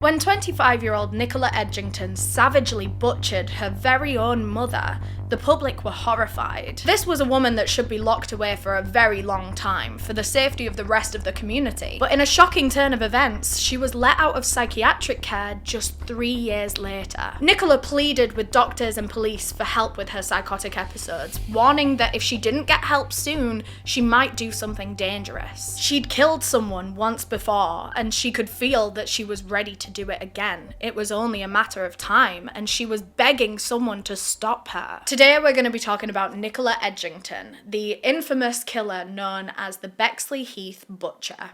When 25-year-old Nicola Edgington savagely butchered her very own mother, the public were horrified. This was a woman that should be locked away for a very long time, for the safety of the rest of the community. But in a shocking turn of events, she was let out of psychiatric care just 3 years later. Nicola pleaded with doctors and police for help with her psychotic episodes, warning that if she didn't get help soon, she might do something dangerous. She'd killed someone once before, and she could feel that she was ready to do it again. It was only a matter of time, and she was begging someone to stop her. Today we're going to be talking about Nicola Edgington, the infamous killer known as the Bexley Heath Butcher.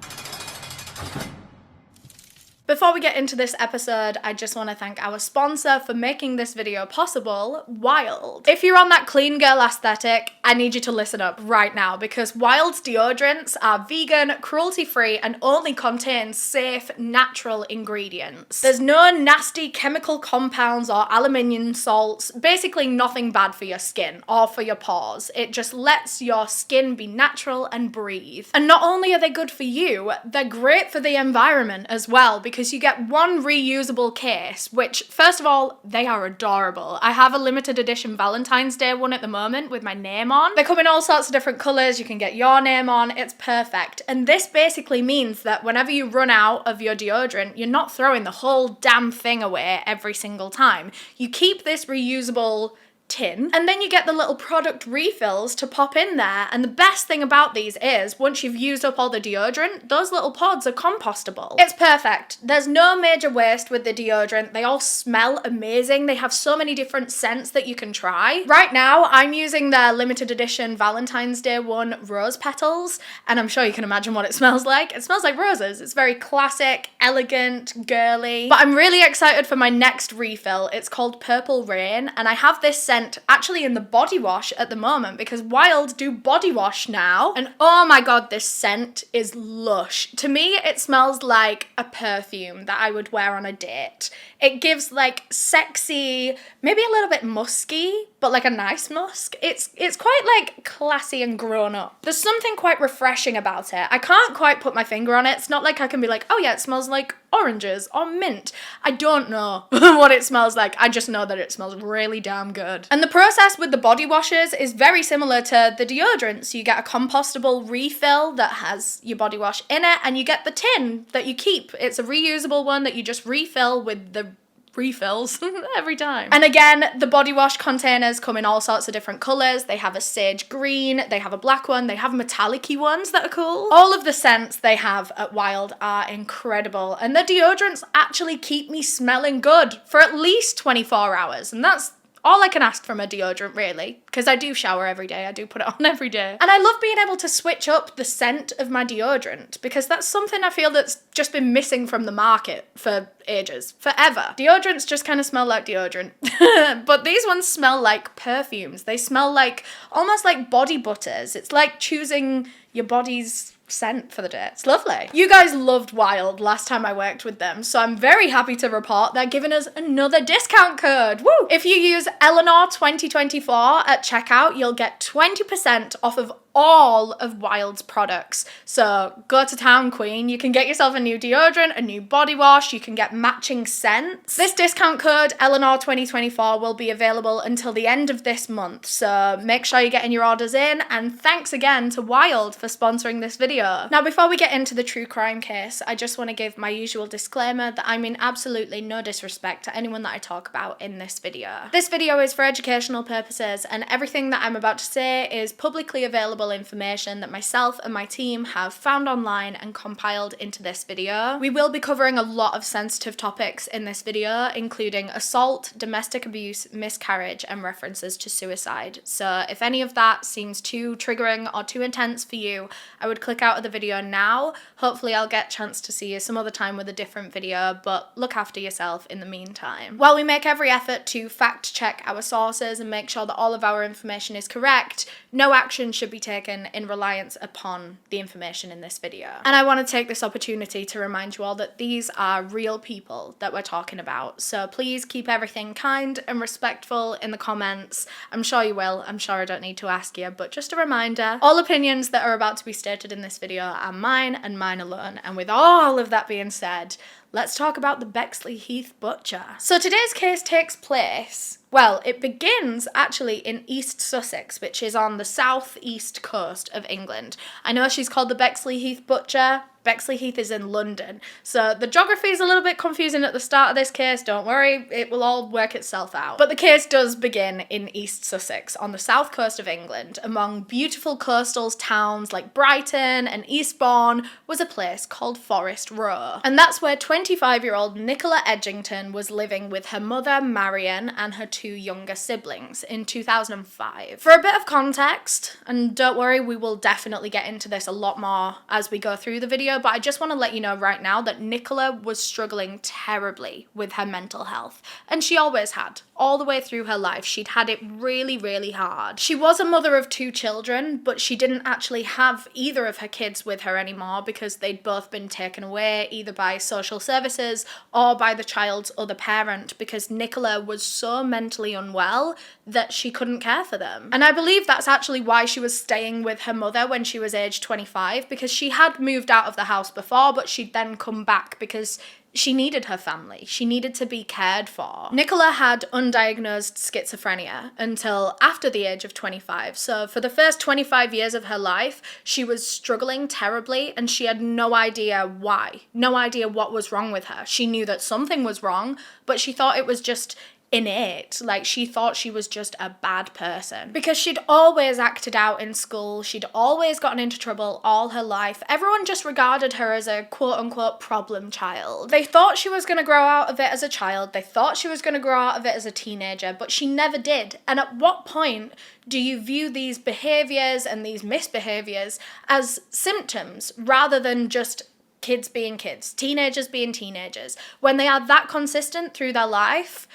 Before we get into this episode, I just want to thank our sponsor for making this video possible, Wild. If you're on that clean girl aesthetic, I need you to listen up right now because Wild's deodorants are vegan, cruelty-free, and only contain safe, natural ingredients. There's no nasty chemical compounds or aluminium salts, basically nothing bad for your skin or for your pores. It just lets your skin be natural and breathe. And not only are they good for you, they're great for the environment as well because you get one reusable case, which, first of all, they are adorable. I have a limited edition Valentine's Day one at the moment with my name on. They come in all sorts of different colours, you can get your name on, it's perfect. And this basically means that whenever you run out of your deodorant, you're not throwing the whole damn thing away every single time. You keep this reusable tin, and then you get the little product refills to pop in there. And the best thing about these is once you've used up all the deodorant, those little pods are compostable. It's perfect. There's no major waste with the deodorant. They all smell amazing. They have so many different scents that you can try. Right now I'm using their limited edition Valentine's Day one, Rose Petals, and I'm sure you can imagine what it smells like. It smells like roses. It's very classic, elegant, girly, but I'm really excited for my next refill. It's called Purple Rain, and I have this scent actually in the body wash at the moment because Wild do body wash now, and oh my god, this scent is lush. To me, it smells like a perfume that I would wear on a date. It gives like sexy, maybe a little bit musky, but like a nice musk. It's quite like classy and grown up. There's something quite refreshing about it. I can't quite put my finger on it. It's not like I can be like, oh yeah, it smells like oranges or mint. I don't know what it smells like. I just know that it smells really damn good. And the process with the body washes is very similar to the deodorants. You get a compostable refill that has your body wash in it, and you get the tin that you keep. It's a reusable one that you just refill with the refills every time. And again, the body wash containers come in all sorts of different colours. They have a sage green, they have a black one, they have metallic-y ones that are cool. All of the scents they have at Wild are incredible, and the deodorants actually keep me smelling good for at least 24 hours, and that's all I can ask from a deodorant, really, because I do shower every day, I do put it on every day. And I love being able to switch up the scent of my deodorant because that's something I feel that's just been missing from the market for ages, forever. Deodorants just kind of smell like deodorant, but these ones smell like perfumes. They smell like, almost like body butters. It's like choosing your body's scent for the day. It's lovely. You guys loved Wild last time I worked with them, so I'm very happy to report they're giving us another discount code. Woo! If you use Eleanor 2024 at checkout, you'll get 20% off of all of Wild's products. So go to town, queen. You can get yourself a new deodorant, a new body wash, you can get matching scents. This discount code, Eleanor 2024, will be available until the end of this month, so make sure you're getting your orders in, and thanks again to Wild for sponsoring this video. Now, before we get into the true crime case, I just want to give my usual disclaimer that I mean absolutely no disrespect to anyone that I talk about in this video. This video is for educational purposes, and everything that I'm about to say is publicly available information that myself and my team have found online and compiled into this video. We will be covering a lot of sensitive topics in this video, including assault, domestic abuse, miscarriage, and references to suicide. So if any of that seems too triggering or too intense for you, I would click out of the video now. Hopefully I'll get a chance to see you some other time with a different video, but look after yourself in the meantime. While we make every effort to fact check our sources and make sure that all of our information is correct, no action should be taken in reliance upon the information in this video. And I want to take this opportunity to remind you all that these are real people that we're talking about, so please keep everything kind and respectful in the comments. I'm sure you will, I'm sure I don't need to ask you, but just a reminder, all opinions that are about to be stated in this video are mine and mine alone. And with all of that being said, let's talk about the Bexley Heath butcher. So today's case takes place, well, it begins actually in East Sussex, which is on the southeast coast of England. I know she's called the Bexley Heath butcher. Bexley Heath is in London. So the geography is a little bit confusing at the start of this case. Don't worry, it will all work itself out. But the case does begin in East Sussex on the south coast of England. Among beautiful coastal towns like Brighton and Eastbourne was a place called Forest Row. And that's where 25-year-old Nicola Edgington was living with her mother Marion and her two younger siblings in 2005. For a bit of context, and don't worry, we will definitely get into this a lot more as we go through the video, but I just want to let you know right now that Nicola was struggling terribly with her mental health, and she always had. All the way through her life, she'd had it really, really hard. She was a mother of two children, but she didn't actually have either of her kids with her anymore because they'd both been taken away either by social services or by the child's other parent, because Nicola was so mentally unwell that she couldn't care for them. And I believe that's actually why she was staying with her mother when she was aged 25, because she had moved out of the house before, but she'd then come back because she needed her family. She needed to be cared for. Nicola had undiagnosed schizophrenia until after the age of 25. So for the first 25 years of her life, she was struggling terribly and she had no idea why. No idea what was wrong with her. She knew that something was wrong, but she thought it was just innate. Like, she thought she was just a bad person because she'd always acted out in school. She'd always gotten into trouble all her life. Everyone just regarded her as a quote-unquote problem child. They thought she was going to grow out of it as a child. They thought she was going to grow out of it as a teenager, but she never did. And at what point do you view these behaviors and these misbehaviors as symptoms rather than just kids being kids, teenagers being teenagers? When they are that consistent through their life,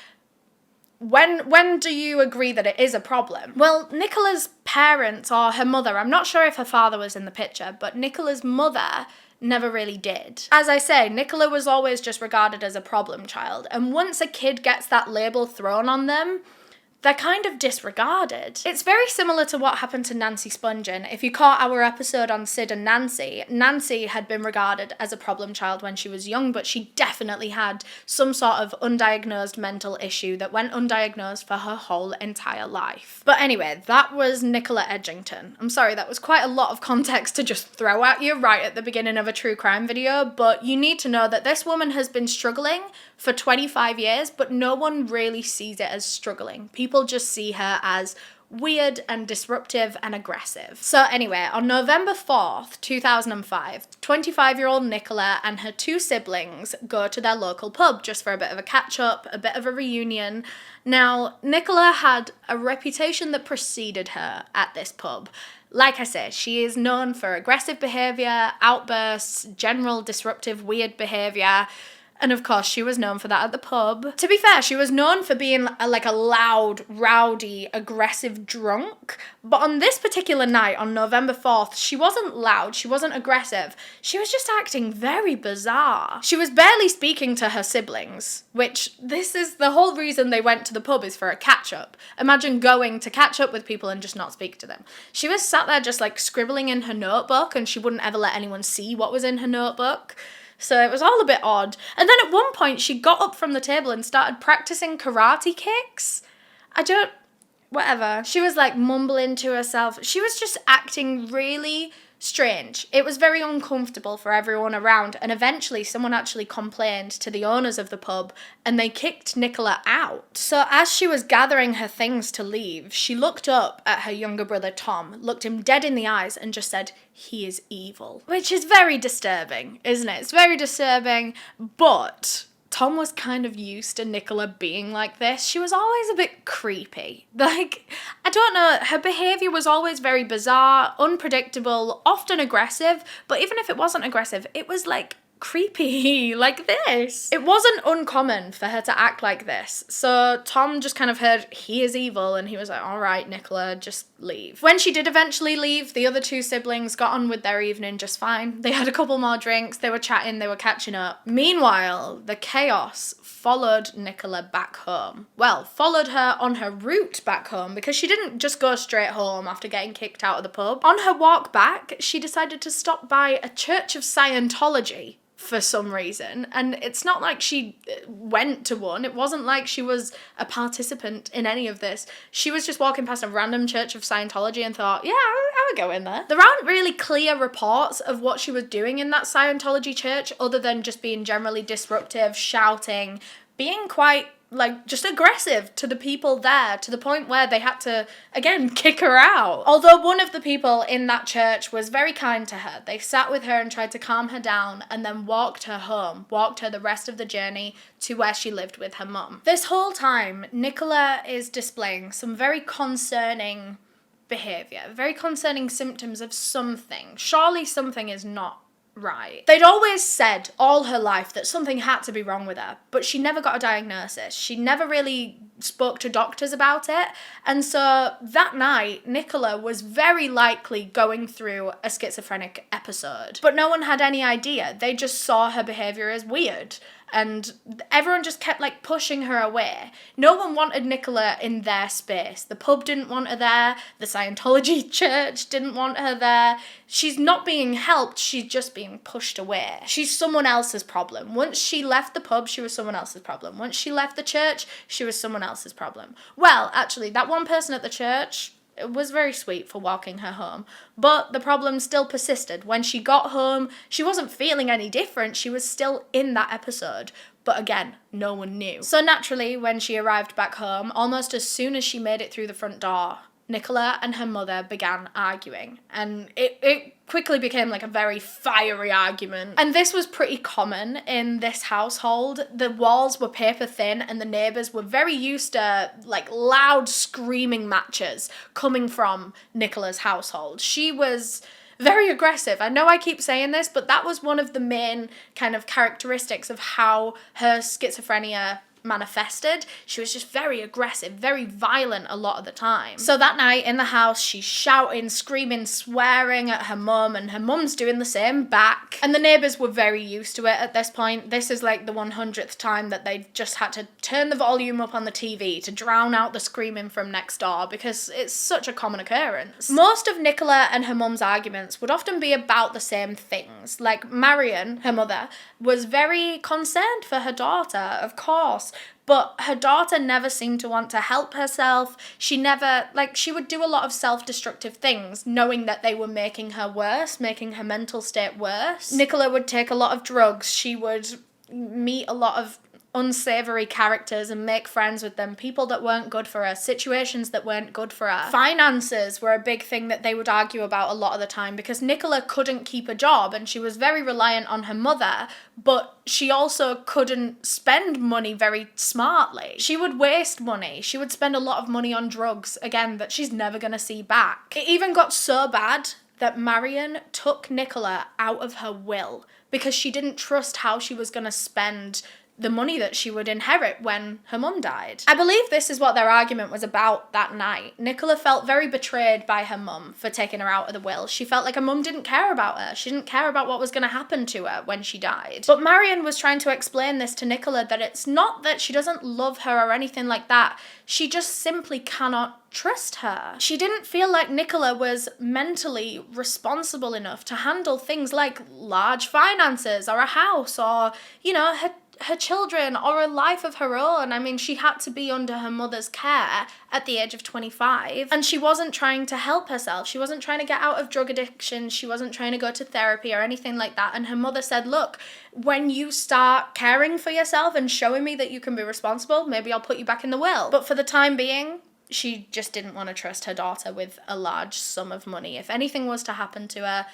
when do you agree that it is a problem? Well, Nicola's parents, or her mother, I'm not sure if her father was in the picture, but Nicola's mother never really did. As I say, Nicola was always just regarded as a problem child, and once a kid gets that label thrown on them, they're kind of disregarded. It's very similar to what happened to Nancy Spungen. If you caught our episode on Sid and Nancy, Nancy had been regarded as a problem child when she was young, but she definitely had some sort of undiagnosed mental issue that went undiagnosed for her whole entire life. But anyway, that was Nicola Edgington. I'm sorry, that was quite a lot of context to just throw at you right at the beginning of a true crime video, but you need to know that this woman has been struggling for 25 years, but no one really sees it as struggling. People just see her as weird and disruptive and aggressive. So anyway, on November 4th, 2005, 25-year-old Nicola and her two siblings go to their local pub just for a bit of a catch-up, a bit of a reunion. Now, Nicola had a reputation that preceded her at this pub. Like I say, she is known for aggressive behaviour, outbursts, general disruptive, weird behaviour. And of course, she was known for that at the pub. To be fair, she was known for being a loud, rowdy, aggressive drunk. But on this particular night, on November 4th, she wasn't loud, she wasn't aggressive. She was just acting very bizarre. She was barely speaking to her siblings, which this is the whole reason they went to the pub, is for a catch-up. Imagine going to catch up with people and just not speak to them. She was sat there just scribbling in her notebook, and she wouldn't ever let anyone see what was in her notebook. So it was all a bit odd. And then at one point, she got up from the table and started practicing karate kicks. Whatever. She was mumbling to herself. She was just acting really strange. It was very uncomfortable for everyone around, and eventually someone actually complained to the owners of the pub and they kicked Nicola out. So as she was gathering her things to leave, she looked up at her younger brother Tom, looked him dead in the eyes and just said, "He is evil." Which is very disturbing, isn't it? It's very disturbing, but Tom was kind of used to Nicola being like this. She was always a bit creepy. I don't know, her behaviour was always very bizarre, unpredictable, often aggressive, but even if it wasn't aggressive, it was creepy, like this. It wasn't uncommon for her to act like this. So Tom just kind of heard, "He is evil," and he was like, "All right, Nicola, just leave." When she did eventually leave, the other two siblings got on with their evening just fine. They had a couple more drinks, they were chatting, they were catching up. Meanwhile, the chaos followed Nicola back home. Well, followed her on her route back home, because she didn't just go straight home after getting kicked out of the pub. On her walk back, she decided to stop by a Church of Scientology for some reason. And it's not like she went to one. It wasn't like she was a participant in any of this. She was just walking past a random church of Scientology and thought, yeah, I would go in there. There aren't really clear reports of what she was doing in that Scientology church other than just being generally disruptive, shouting, being quite like just aggressive to the people there, to the point where they had to, again, kick her out. Although one of the people in that church was very kind to her. They sat with her and tried to calm her down and then walked her home, walked her the rest of the journey to where she lived with her mum. This whole time, Nicola is displaying some very concerning behaviour, very concerning symptoms of something. Surely something is not right. They'd always said all her life that something had to be wrong with her, but she never got a diagnosis. She never really spoke to doctors about it. And so that night, Nicola was very likely going through a schizophrenic episode. But no one had any idea. They just saw her behaviour as weird. And everyone just kept like pushing her away. No one wanted Nicola in their space. The pub didn't want her there. The Scientology church didn't want her there. She's not being helped. She's just being pushed away. She's someone else's problem. Once she left the pub, she was someone else's problem. Once she left the church, she was someone else's problem. Well, actually, that one person at the church, it was very sweet for walking her home, but the problem still persisted. When she got home, she wasn't feeling any different. She was still in that episode, but again, no one knew. So naturally, when she arrived back home, almost as soon as she made it through the front door, Nicola and her mother began arguing, and it quickly became like a very fiery argument. And this was pretty common in this household. The walls were paper thin and the neighbours were very used to like loud screaming matches coming from Nicola's household. She was very aggressive. I know I keep saying this, but that was one of the main kind of characteristics of how her schizophrenia manifested. She was just very aggressive, very violent a lot of the time. So that night in the house, she's shouting, screaming, swearing at her mum, and her mum's doing the same back. And the neighbours were very used to it at this point. This is like the 100th time that they just had to turn the volume up on the TV to drown out the screaming from next door, because it's such a common occurrence. Most of Nicola and her mum's arguments would often be about the same things. Like Marion, her mother, was very concerned for her daughter, of course, but her daughter never seemed to want to help herself. She never, she would do a lot of self-destructive things, knowing that they were making her worse, making her mental state worse. Nicola would take a lot of drugs. She would meet a lot of unsavory characters and make friends with them, people that weren't good for her, situations that weren't good for her. Finances were a big thing that they would argue about a lot of the time, because Nicola couldn't keep a job and she was very reliant on her mother, but she also couldn't spend money very smartly. She would waste money. She would spend a lot of money on drugs, again, that she's never gonna see back. It even got so bad that Marion took Nicola out of her will because she didn't trust how she was gonna spend the money that she would inherit when her mum died. I believe this is what their argument was about that night. Nicola felt very betrayed by her mum for taking her out of the will. She felt like her mum didn't care about her. She didn't care about what was going to happen to her when she died. But Marion was trying to explain this to Nicola, that it's not that she doesn't love her or anything like that. She just simply cannot trust her. She didn't feel like Nicola was mentally responsible enough to handle things like large finances or a house or, her children or a life of her own. I mean, she had to be under her mother's care at the age of 25, and she wasn't trying to help herself. She wasn't trying to get out of drug addiction. She wasn't trying to go to therapy or anything like that. And her mother said, look, when you start caring for yourself and showing me that you can be responsible, maybe I'll put you back in the will. But for the time being, she just didn't want to trust her daughter with a large sum of money. If anything was to happen to her,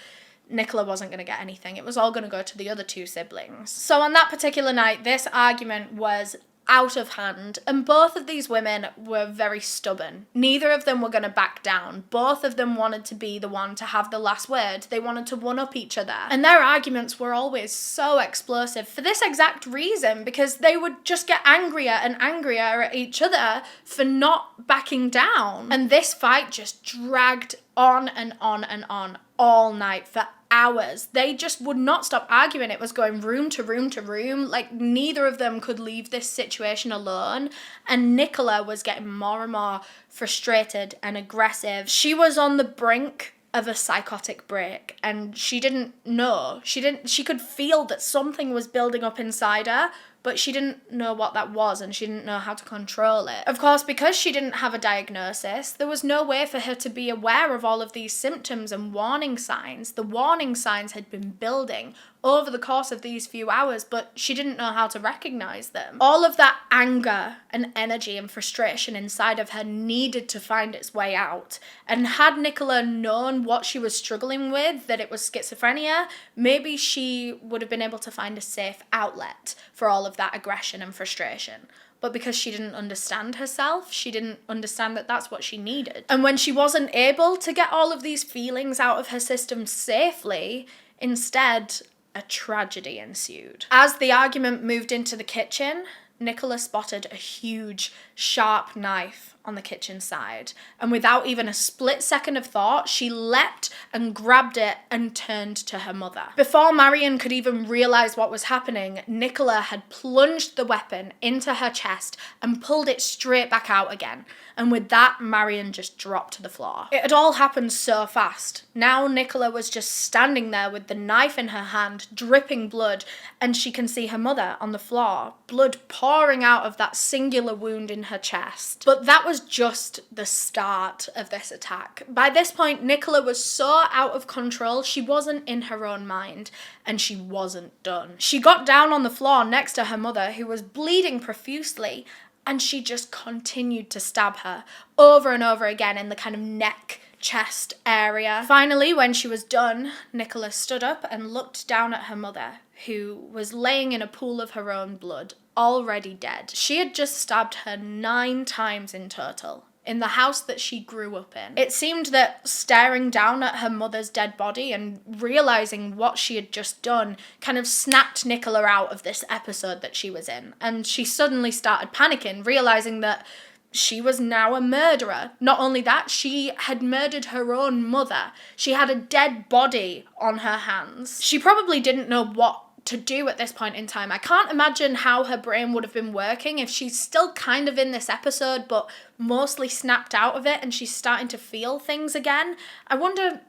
Nicola wasn't going to get anything. It was all going to go to the other two siblings. So on that particular night, this argument was out of hand, and both of these women were very stubborn. Neither of them were going to back down. Both of them wanted to be the one to have the last word. They wanted to one-up each other. And their arguments were always so explosive for this exact reason, because they would just get angrier and angrier at each other for not backing down. And this fight just dragged on and on and on all night for hours. They just would not stop arguing. It was going room to room to room. Neither of them could leave this situation alone. And Nicola was getting more and more frustrated and aggressive. She was on the brink of a psychotic break, and she didn't know. She could feel that something was building up inside her, but she didn't know what that was, and she didn't know how to control it. Of course, because she didn't have a diagnosis, there was no way for her to be aware of all of these symptoms and warning signs. The warning signs had been building over the course of these few hours, but she didn't know how to recognize them. All of that anger and energy and frustration inside of her needed to find its way out. And had Nicola known what she was struggling with, that it was schizophrenia, maybe she would have been able to find a safe outlet for all of that aggression and frustration. But because she didn't understand herself, she didn't understand that that's what she needed. And when she wasn't able to get all of these feelings out of her system safely, instead, a tragedy ensued. As the argument moved into the kitchen, Nicola spotted a huge, sharp knife on the kitchen side, and without even a split second of thought, she leapt and grabbed it and turned to her mother. Before Marion could even realise what was happening, Nicola had plunged the weapon into her chest and pulled it straight back out again, and with that, Marion just dropped to the floor. It had all happened so fast. Now Nicola was just standing there with the knife in her hand, dripping blood, and she can see her mother on the floor, blood pouring out of that singular wound in her chest. But that was just the start of this attack. By this point, Nicola was so out of control, she wasn't in her own mind, and she wasn't done. She got down on the floor next to her mother, who was bleeding profusely, and she just continued to stab her over and over again in the kind of neck, chest area. Finally, when she was done, Nicola stood up and looked down at her mother, who was laying in a pool of her own blood, already dead. She had just stabbed her 9 times in total, in the house that she grew up in. It seemed that staring down at her mother's dead body and realising what she had just done kind of snapped Nicola out of this episode that she was in, and she suddenly started panicking, realising that she was now a murderer. Not only that, she had murdered her own mother. She had a dead body on her hands. She probably didn't know what to do at this point in time. I can't imagine how her brain would have been working if she's still kind of in this episode but mostly snapped out of it and she's starting to feel things again. I wonder,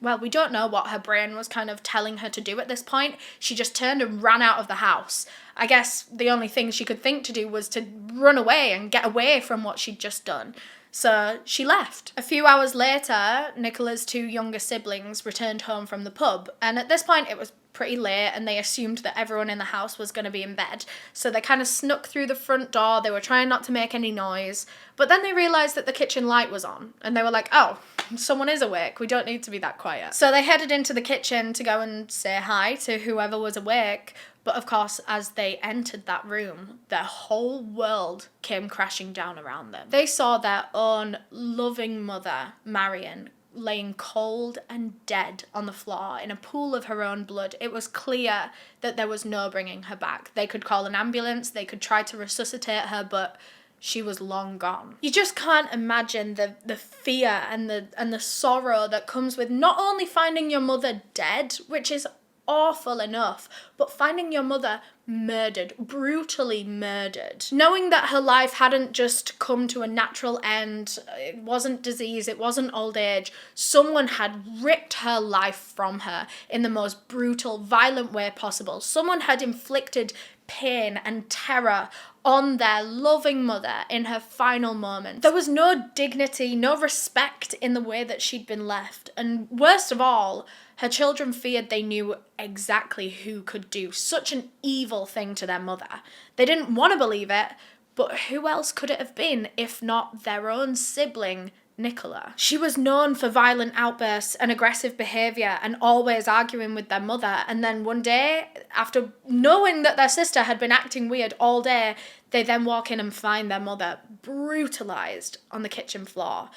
well, we don't know what her brain was kind of telling her to do at this point. She just turned and ran out of the house. I guess the only thing she could think to do was to run away and get away from what she'd just done. So she left. A few hours later, Nicola's 2 younger siblings returned home from the pub, and at this point it was pretty late and they assumed that everyone in the house was going to be in bed. So they kind of snuck through the front door. They were trying not to make any noise, but then they realised that the kitchen light was on and they were like, oh, someone is awake. We don't need to be that quiet. So they headed into the kitchen to go and say hi to whoever was awake. But of course, as they entered that room, their whole world came crashing down around them. They saw their own loving mother, Marion, laying cold and dead on the floor in a pool of her own blood. It was clear that there was no bringing her back. They could call an ambulance, they could try to resuscitate her, but she was long gone. You just can't imagine the fear and the sorrow that comes with not only finding your mother dead, which is awful enough, but finding your mother murdered, brutally murdered. Knowing that her life hadn't just come to a natural end, it wasn't disease, it wasn't old age, someone had ripped her life from her in the most brutal, violent way possible. Someone had inflicted pain and terror on their loving mother in her final moments. There was no dignity, no respect in the way that she'd been left. And worst of all, her children feared they knew exactly who could do such an evil thing to their mother. They didn't want to believe it, but who else could it have been if not their own sibling, Nicola? She was known for violent outbursts and aggressive behaviour and always arguing with their mother, and then one day, after knowing that their sister had been acting weird all day, they then walk in and find their mother brutalised on the kitchen floor.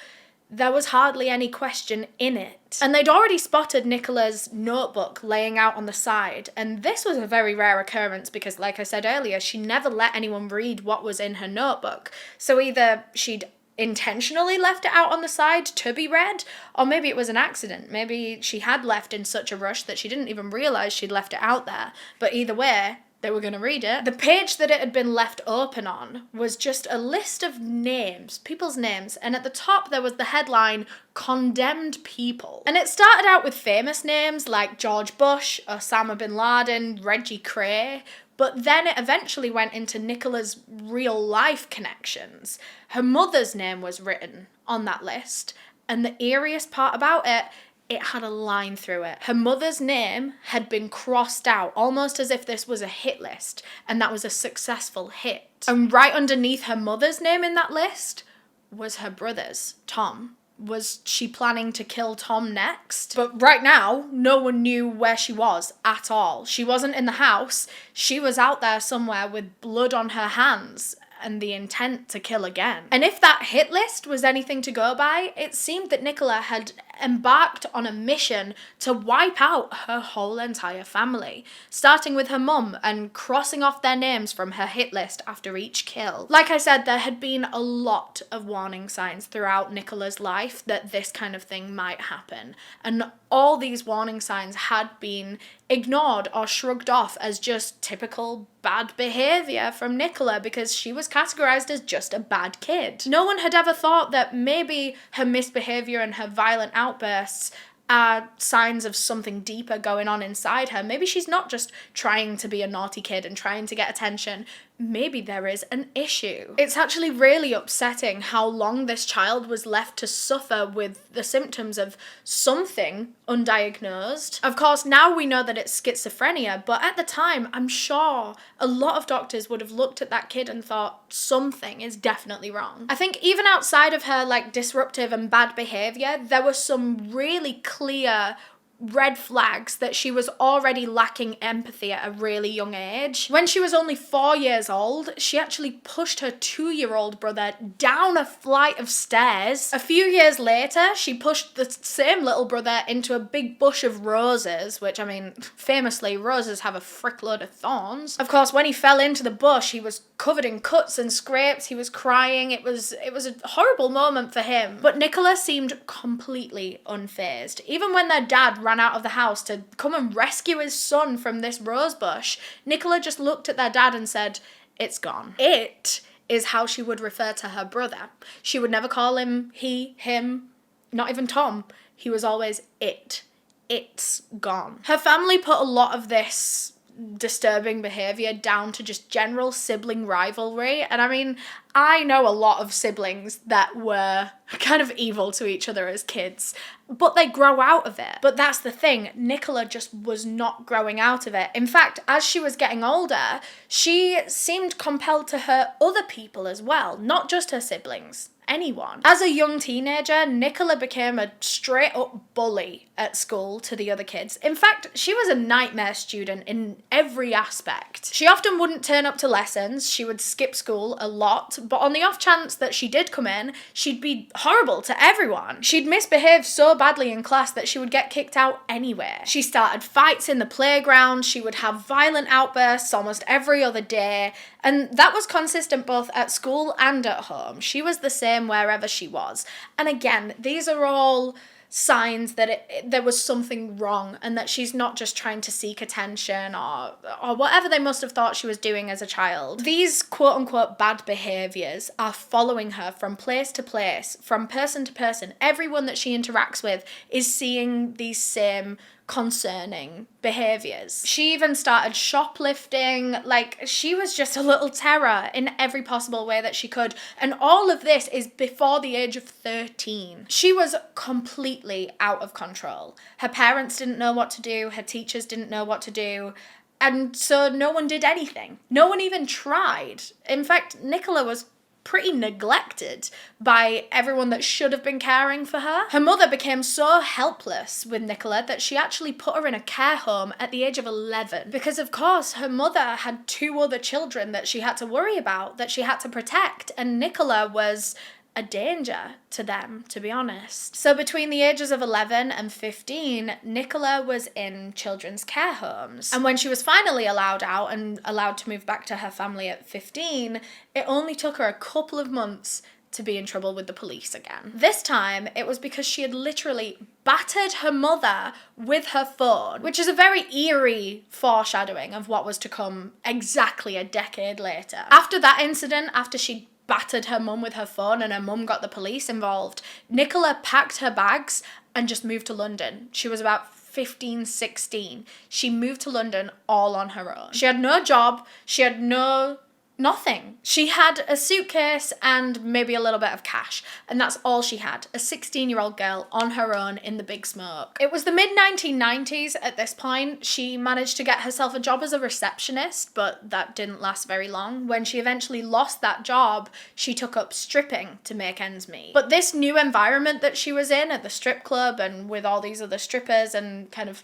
There was hardly any question in it. And they'd already spotted Nicola's notebook laying out on the side, and this was a very rare occurrence because, like I said earlier, she never let anyone read what was in her notebook. So either she'd intentionally left it out on the side to be read, or maybe it was an accident. Maybe she had left in such a rush that she didn't even realise she'd left it out there. But either way, they were going to read it. The page that it had been left open on was just a list of names, people's names, and at the top there was the headline, Condemned People. And it started out with famous names like George Bush, Osama bin Laden, Reggie Cray, but then it eventually went into Nicola's real life connections. Her mother's name was written on that list, and the eeriest part about it, it had a line through it. Her mother's name had been crossed out, almost as if this was a hit list, and that was a successful hit. And right underneath her mother's name in that list was her brother's, Tom. Was she planning to kill Tom next? But right now, no one knew where she was at all. She wasn't in the house. She was out there somewhere with blood on her hands and the intent to kill again. And if that hit list was anything to go by, it seemed that Nicola had embarked on a mission to wipe out her whole entire family, starting with her mum and crossing off their names from her hit list after each kill. Like I said, there had been a lot of warning signs throughout Nicola's life that this kind of thing might happen, and all these warning signs had been ignored or shrugged off as just typical bad behaviour from Nicola because she was categorised as just a bad kid. No one had ever thought that maybe her misbehaviour and her violent outbursts are signs of something deeper going on inside her. Maybe she's not just trying to be a naughty kid and trying to get attention. Maybe there is an issue. It's actually really upsetting how long this child was left to suffer with the symptoms of something undiagnosed. Of course, now we know that it's schizophrenia, but at the time, I'm sure a lot of doctors would have looked at that kid and thought something is definitely wrong. I think even outside of her disruptive and bad behavior, there were some really clear red flags that she was already lacking empathy at a really young age. When she was only 4 years old, she actually pushed her 2-year-old brother down a flight of stairs. A few years later, she pushed the same little brother into a big bush of roses, which, I mean, famously, roses have a frickload of thorns. Of course, when he fell into the bush, he was covered in cuts and scrapes, he was crying, it was a horrible moment for him. But Nicola seemed completely unfazed. Even when their dad ran out of the house to come and rescue his son from this rose bush, Nicola just looked at their dad and said, "It's gone." It is how she would refer to her brother. She would never call him he, him, not even Tom. He was always it. It's gone. Her family put a lot of this disturbing behaviour down to just general sibling rivalry, and I mean, I know a lot of siblings that were kind of evil to each other as kids, but they grow out of it. But that's the thing, Nicola just was not growing out of it. In fact, as she was getting older, she seemed compelled to hurt other people as well, not just her siblings. Anyone. As a young teenager, Nicola became a straight up bully at school to the other kids. In fact, she was a nightmare student in every aspect. She often wouldn't turn up to lessons, she would skip school a lot, but on the off chance that she did come in, she'd be horrible to everyone. She'd misbehave so badly in class that she would get kicked out anywhere. She started fights in the playground, she would have violent outbursts almost every other day, and that was consistent both at school and at home. She was the same wherever she was. And again, these are all signs that there was something wrong and that she's not just trying to seek attention or whatever they must have thought she was doing as a child. These quote-unquote bad behaviours are following her from place to place, from person to person. Everyone that she interacts with is seeing these same concerning behaviours. She even started shoplifting, she was just a little terror in every possible way that she could, and all of this is before the age of 13. She was completely out of control. Her parents didn't know what to do, her teachers didn't know what to do, and so no one did anything. No one even tried. In fact, Nicola was pretty neglected by everyone that should have been caring for her. Her mother became so helpless with Nicola that she actually put her in a care home at the age of 11 because, of course, her mother had 2 other children that she had to worry about, that she had to protect, and Nicola was a danger to them, to be honest. So between the ages of 11 and 15, Nicola was in children's care homes. And when she was finally allowed out and allowed to move back to her family at 15, it only took her a couple of months to be in trouble with the police again. This time, it was because she had literally battered her mother with her phone, which is a very eerie foreshadowing of what was to come exactly a decade later. After that incident, after she battered her mum with her phone and her mum got the police involved, Nicola packed her bags and just moved to London. She was about 15, 16. She moved to London all on her own. She had no job. She had nothing. She had a suitcase and maybe a little bit of cash, and that's all she had. A 16-year-old girl on her own in the big smoke. It was the mid-1990s at this point. She managed to get herself a job as a receptionist, but that didn't last very long. When she eventually lost that job, she took up stripping to make ends meet. But this new environment that she was in at the strip club and with all these other strippers and kind of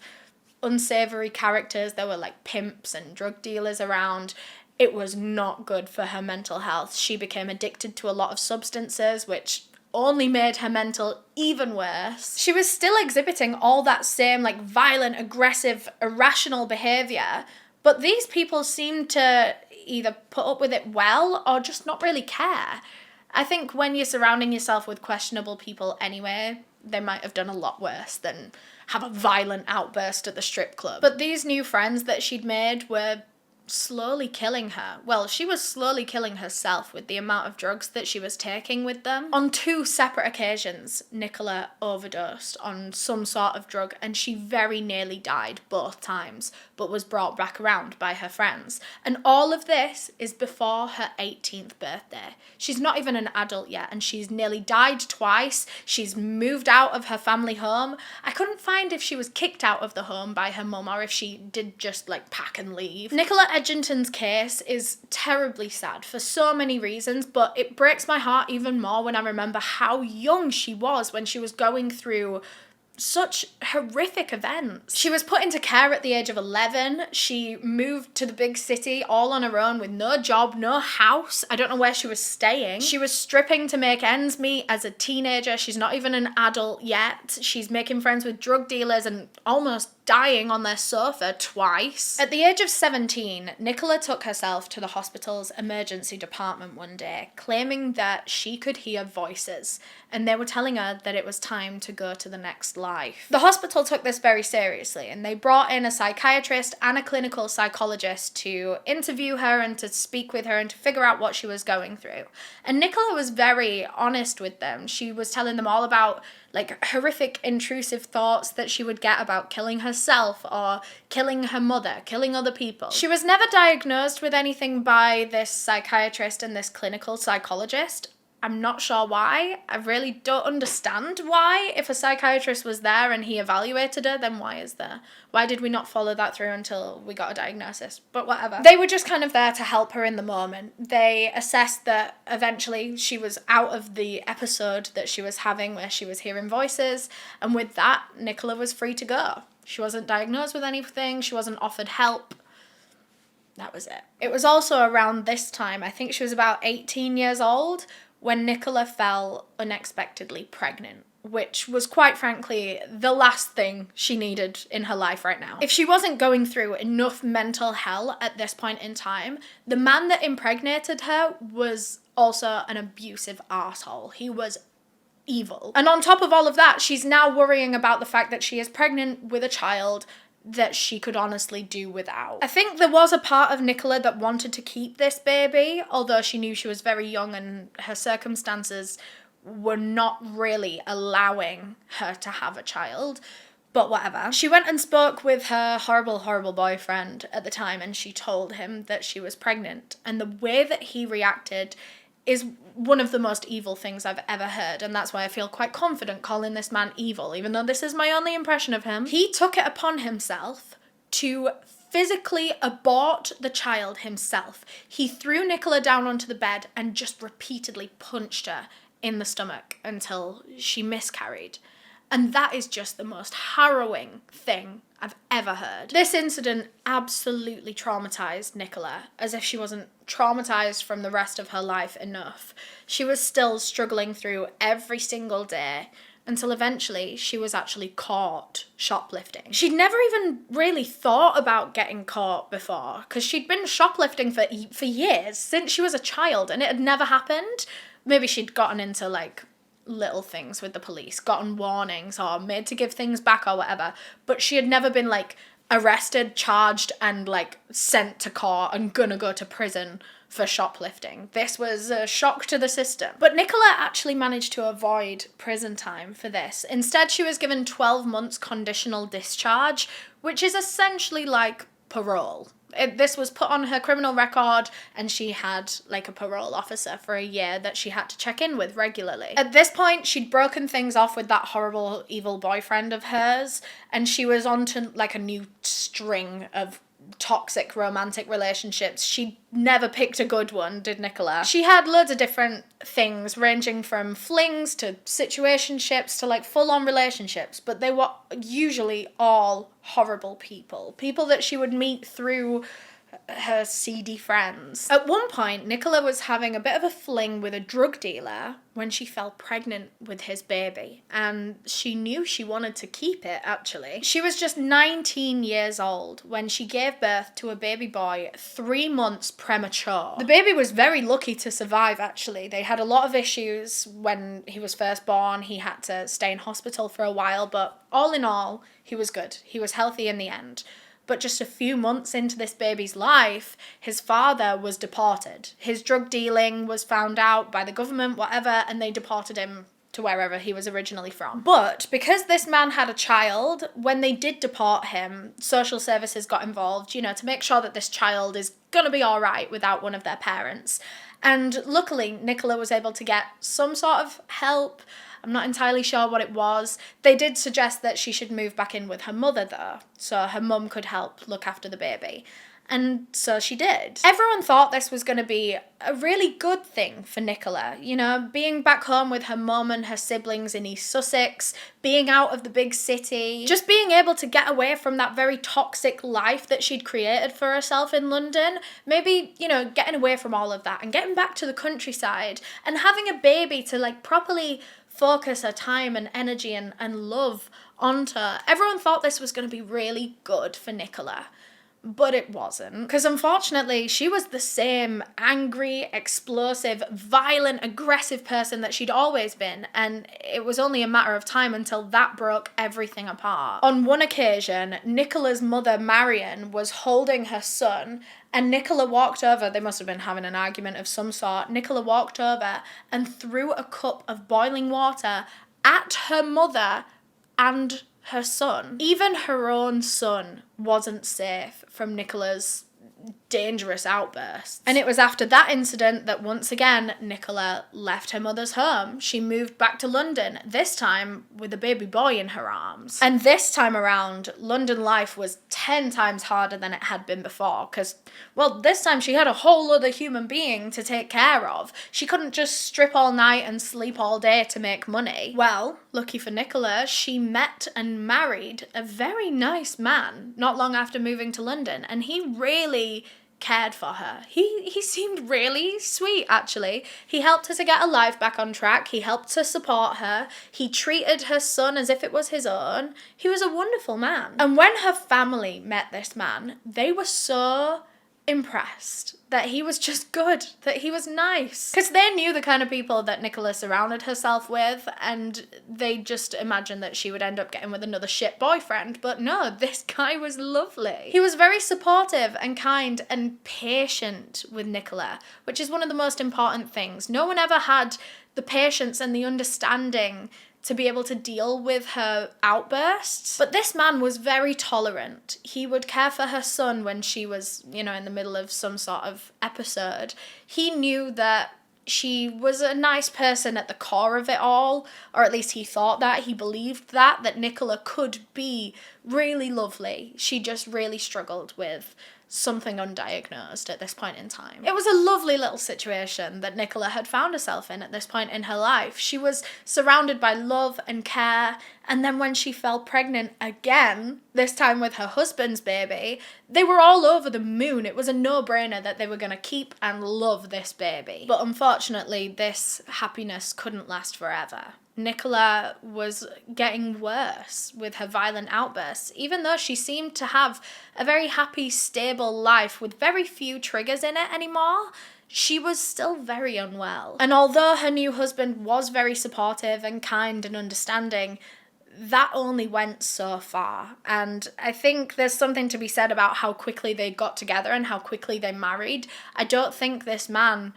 unsavory characters, there were like pimps and drug dealers around, it was not good for her mental health. She became addicted to a lot of substances, which only made her mental even worse. She was still exhibiting all that same like violent, aggressive, irrational behaviour, but these people seemed to either put up with it well or just not really care. I think when you're surrounding yourself with questionable people anyway, they might have done a lot worse than have a violent outburst at the strip club. But these new friends that she'd made were slowly killing her. Well, she was slowly killing herself with the amount of drugs that she was taking with them. On 2 separate occasions, Nicola overdosed on some sort of drug and she very nearly died both times, but was brought back around by her friends. And all of this is before her 18th birthday. She's not even an adult yet and she's nearly died twice. She's moved out of her family home. I couldn't find if she was kicked out of the home by her mum or if she did just like pack and leave. Nicola Edgington's case is terribly sad for so many reasons, but it breaks my heart even more when I remember how young she was when she was going through such horrific events. She was put into care at the age of 11. She moved to the big city all on her own with no job, no house. I don't know where she was staying. She was stripping to make ends meet as a teenager. She's not even an adult yet. She's making friends with drug dealers and almost dying on their sofa twice. At the age of 17, Nicola took herself to the hospital's emergency department one day, claiming that she could hear voices, and they were telling her that it was time to go to the next life. The hospital took this very seriously, and they brought in a psychiatrist and a clinical psychologist to interview her and to speak with her and to figure out what she was going through. And Nicola was very honest with them. She was telling them all about like horrific intrusive thoughts that she would get about killing herself or killing her mother, killing other people. She was never diagnosed with anything by this psychiatrist and this clinical psychologist. I'm not sure why. I really don't understand why. If a psychiatrist was there and he evaluated her, then why is there? Why did we not follow that through until we got a diagnosis? But whatever. They were just kind of there to help her in the moment. They assessed that eventually she was out of the episode that she was having where she was hearing voices, and with that, Nicola was free to go. She wasn't diagnosed with anything, she wasn't offered help. That was it. It was also around this time, I think she was about 18 years old, when Nicola fell unexpectedly pregnant, which was quite frankly the last thing she needed in her life right now. If she wasn't going through enough mental hell at this point in time, the man that impregnated her was also an abusive arsehole. He was evil. And on top of all of that, she's now worrying about the fact that she is pregnant with a child that she could honestly do without. I think there was a part of Nicola that wanted to keep this baby, although she knew she was very young and her circumstances were not really allowing her to have a child. But whatever. She went and spoke with her horrible, horrible boyfriend at the time and she told him that she was pregnant. And the way that he reacted is one of the most evil things I've ever heard, and that's why I feel quite confident calling this man evil, even though this is my only impression of him. He took it upon himself to physically abort the child himself. He threw Nicola down onto the bed and just repeatedly punched her in the stomach until she miscarried. And that is just the most harrowing thing I've ever heard. This incident absolutely traumatized Nicola, as if she wasn't traumatized from the rest of her life enough. She was still struggling through every single day until eventually she was actually caught shoplifting. She'd never even really thought about getting caught before, because she'd been shoplifting for years, since she was a child, and it had never happened. maybe she'd gotten into like little things with the police, gotten warnings or made to give things back or whatever, but she had never been like arrested, charged and like sent to court and gonna go to prison for shoplifting. This was a shock to the system. But Nicola actually managed to avoid prison time for this. Instead, she was given 12 months conditional discharge, which is essentially like parole. This was put on her criminal record, and she had like a parole officer for a year that she had to check in with regularly. At this point, she'd broken things off with that horrible, evil boyfriend of hers, and she was on to like a new string of toxic romantic relationships. She never picked a good one, did Nicola? She had loads of different things, ranging from flings to situationships to like full-on relationships, but they were usually all horrible people. People that she would meet through her seedy friends. At one point, Nicola was having a bit of a fling with a drug dealer when she fell pregnant with his baby, and she knew she wanted to keep it, actually. She was just 19 years old when she gave birth to a baby boy 3 months premature. The baby was very lucky to survive, actually. They had a lot of issues when he was first born. He had to stay in hospital for a while, but all in all, he was good. He was healthy in the end. But just a few months into this baby's life, his father was deported. His drug dealing was found out by the government, whatever, and they deported him to wherever he was originally from. But because this man had a child, when they did deport him, social services got involved, you know, to make sure that this child is gonna be all right without one of their parents. And luckily, Nicola was able to get some sort of help. I'm not entirely sure what it was. They did suggest that she should move back in with her mother, though, so her mum could help look after the baby. And so she did. Everyone thought this was going to be a really good thing for Nicola. You know, being back home with her mum and her siblings in East Sussex, being out of the big city, just being able to get away from that very toxic life that she'd created for herself in London. Maybe, you know, getting away from all of that and getting back to the countryside and having a baby to like properly focus her time and energy and love onto. Everyone thought this was going to be really good for Nicola. But it wasn't, because unfortunately she was the same angry, explosive, violent, aggressive person that she'd always been, and it was only a matter of time until that broke everything apart. On one occasion, Nicola's mother, Marion, was holding her son, and Nicola walked over. They must have been having an argument of some sort. Nicola walked over and threw a cup of boiling water at her mother and her son. Even her own son wasn't safe from Nicola's dangerous outbursts. And it was after that incident that once again Nicola left her mother's home. She moved back to London, this time with a baby boy in her arms. And this time around, London life was 10 times harder than it had been before, because, well, this time she had a whole other human being to take care of. She couldn't just strip all night and sleep all day to make money. Well, lucky for Nicola, she met and married a very nice man not long after moving to London, and he really cared for her. He seemed really sweet, actually. He helped her to get her life back on track. He helped to support her. He treated her son as if it was his own. He was a wonderful man. And when her family met this man, they were so impressed that he was just good, that he was nice. Because they knew the kind of people that Nicola surrounded herself with, and they just imagined that she would end up getting with another shit boyfriend. But no, this guy was lovely. He was very supportive and kind and patient with Nicola, which is one of the most important things. No one ever had the patience and the understanding to be able to deal with her outbursts. But this man was very tolerant. He would care for her son when she was, you know, in the middle of some sort of episode. He knew that she was a nice person at the core of it all, or at least he thought that. He believed that Nicola could be really lovely. She just really struggled with something undiagnosed at this point in time. It was a lovely little situation that Nicola had found herself in at this point in her life. She was surrounded by love and care, and then when she fell pregnant again, this time with her husband's baby, they were all over the moon. It was a no-brainer that they were going to keep and love this baby. But unfortunately, this happiness couldn't last forever. Nicola was getting worse with her violent outbursts, even though she seemed to have a very happy, stable life with very few triggers in it anymore. she was still very unwell. And although her new husband was very supportive and kind and understanding, that only went so far. And I think there's something to be said about how quickly they got together and how quickly they married. I don't think this man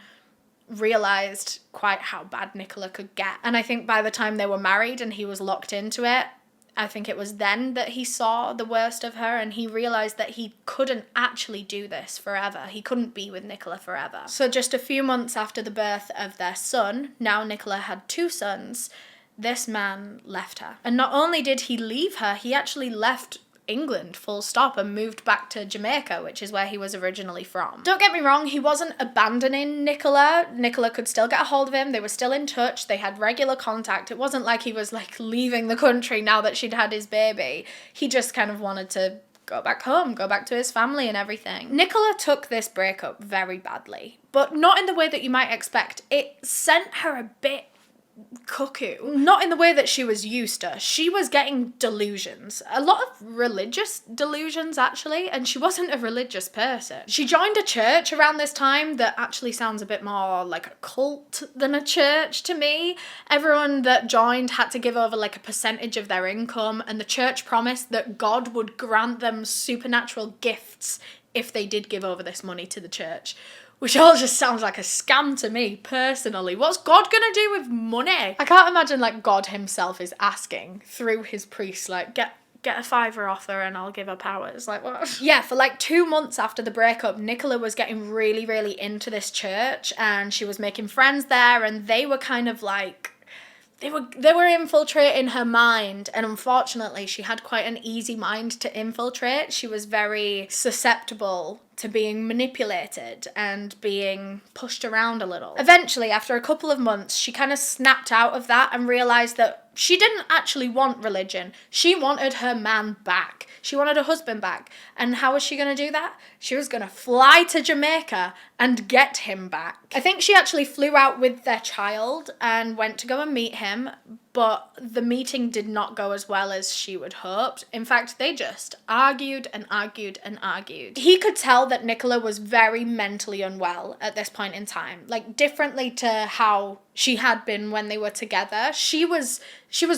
realised quite how bad Nicola could get. And I think by the time they were married and he was locked into it, I think it was then that he saw the worst of her and he realised that he couldn't actually do this forever. He couldn't be with Nicola forever. So just a few months after the birth of their son, now Nicola had 2 sons, this man left her. And not only did he leave her, he actually left England full stop and moved back to Jamaica, which is where he was originally from. Don't get me wrong, he wasn't abandoning Nicola. Nicola could still get a hold of him. They were still in touch. They had regular contact. It wasn't like he was like leaving the country now that she'd had his baby. He just kind of wanted to go back home, go back to his family and everything. Nicola took this breakup very badly, but not in the way that you might expect. It sent her a bit cuckoo. Not in the way that she was used to. She was getting delusions. A lot of religious delusions, actually, and she wasn't a religious person. She joined a church around this time that actually sounds a bit more like a cult than a church to me. Everyone that joined had to give over like a percentage of their income, and the church promised that God would grant them supernatural gifts if they did give over this money to the church. Which all just sounds like a scam to me, personally. What's God gonna do with money? I can't imagine, like, God himself is asking through his priest, like, get a fiver off her and I'll give her powers. Like, what? Yeah, for like 2 months after the breakup, Nicola was getting really, really into this church and she was making friends there and they were kind of like, they were infiltrating her mind, and unfortunately she had quite an easy mind to infiltrate. She was very susceptible to being manipulated and being pushed around a little. Eventually, after a couple of months, she kind of snapped out of that and realised that she didn't actually want religion. She wanted her man back. She wanted her husband back. And how was she going to do that? She was going to fly to Jamaica and get him back. I think she actually flew out with their child and went to go and meet him, but the meeting did not go as well as she would hoped. In fact, they just argued and argued and argued. He could tell that Nicola was very mentally unwell at this point in time, like differently to how she had been when they were together. She was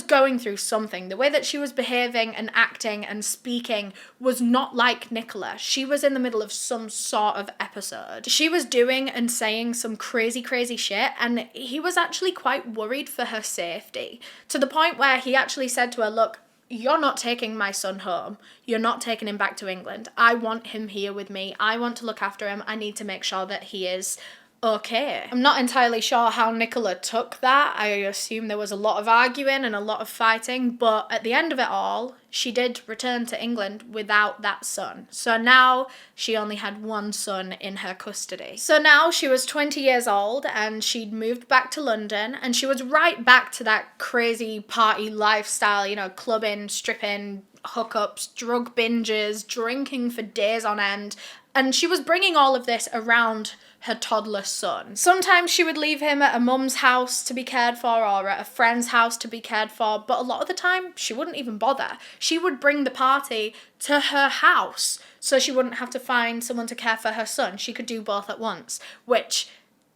going through something. The way that she was behaving and acting and speaking was not like Nicola. She was in the middle of some sort of episode. She was doing and saying some crazy, crazy shit, and he was actually quite worried for her safety, to the point where he actually said to her, look, you're not taking my son home. You're not taking him back to England. I want him here with me. I want to look after him. I need to make sure that he is okay. I'm not entirely sure how Nicola took that. I assume there was a lot of arguing and a lot of fighting, but at the end of it all, she did return to England without that son. So now she only had 1 son in her custody. So now she was 20 years old and she'd moved back to London and she was right back to that crazy party lifestyle, you know, clubbing, stripping, hookups, drug binges, drinking for days on end. And she was bringing all of this around her toddler son. Sometimes she would leave him at a mum's house to be cared for or at a friend's house to be cared for, but a lot of the time she wouldn't even bother. She would bring the party to her house so she wouldn't have to find someone to care for her son. She could do both at once, which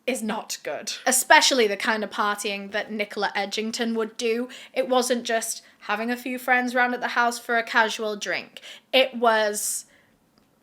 is not good. Especially the kind of partying that Nicola Edgington would do. It wasn't just having a few friends round at the house for a casual drink. It was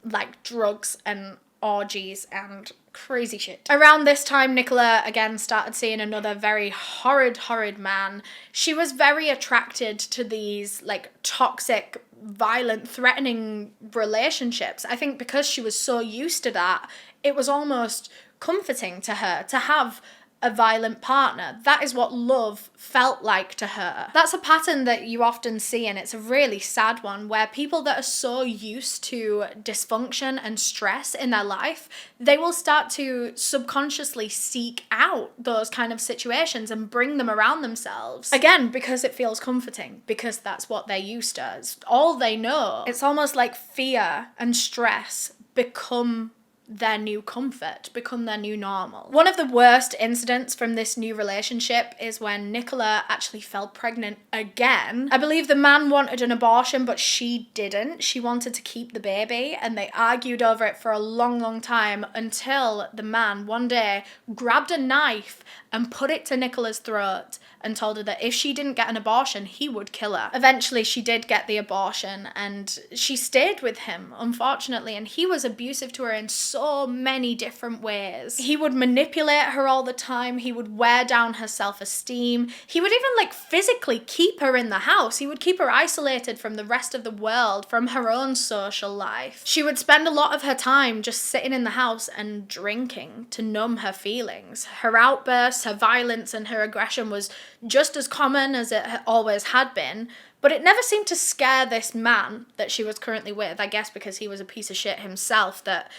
like drugs and orgies and crazy shit. Around this time, Nicola again started seeing another very horrid man. She was very attracted to these like toxic, violent, threatening relationships. I think because she was so used to that, it was almost comforting to her to have a violent partner. That is what love felt like to her. That's a pattern that you often see, and it's a really sad one, where people that are so used to dysfunction and stress in their life, they will start to subconsciously seek out those kind of situations and bring them around themselves. Again, because it feels comforting, because that's what they're used to. It's all they know. It's almost like fear and stress become their new comfort, become their new normal. One of the worst incidents from this new relationship is when Nicola actually fell pregnant again. I believe the man wanted an abortion, but she didn't. She wanted to keep the baby, and they argued over it for a long time until the man one day grabbed a knife and put it to Nicola's throat and told her that if she didn't get an abortion, he would kill her. Eventually, she did get the abortion, and she stayed with him, unfortunately, and he was abusive to her in so many different ways. He would manipulate her all the time. He would wear down her self-esteem. He would even, like, physically keep her in the house. He would keep her isolated from the rest of the world, from her own social life. She would spend a lot of her time just sitting in the house and drinking to numb her feelings. Her outbursts, her violence, and her aggression was just as common as it always had been, but it never seemed to scare this man that she was currently with, I guess because he was a piece of shit himself that,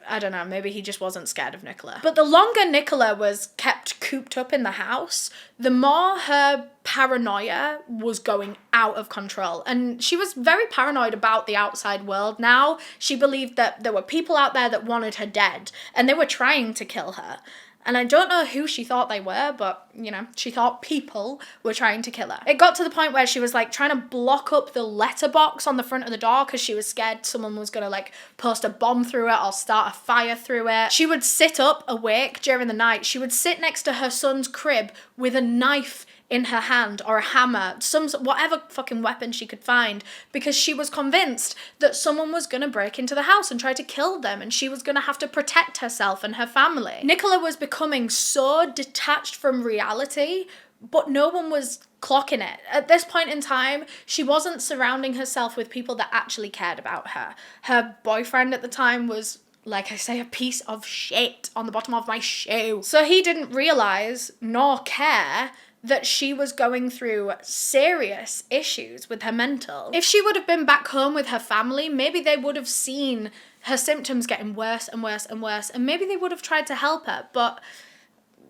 I don't know, maybe he just wasn't scared of Nicola. But the longer Nicola was kept cooped up in the house, the more her paranoia was going out of control. And she was very paranoid about the outside world now. She believed that there were people out there that wanted her dead, and they were trying to kill her. And I don't know who she thought they were, but, you know, she thought people were trying to kill her. It got to the point where she was, like, trying to block up the letterbox on the front of the door because she was scared someone was going to, like, post a bomb through it or start a fire through it. She would sit up awake during the night. She would sit next to her son's crib with a knife in her hand or a hammer, whatever fucking weapon she could find, because she was convinced that someone was going to break into the house and try to kill them, and she was going to have to protect herself and her family. Nicola was becoming so detached from reality, but no one was clocking it. At this point in time, she wasn't surrounding herself with people that actually cared about her. Her boyfriend at the time was, like I say, a piece of shit on the bottom of my shoe. So he didn't realise nor care that she was going through serious issues with her mental. If she would have been back home with her family, maybe they would have seen her symptoms getting worse and worse and worse, and maybe they would have tried to help her, but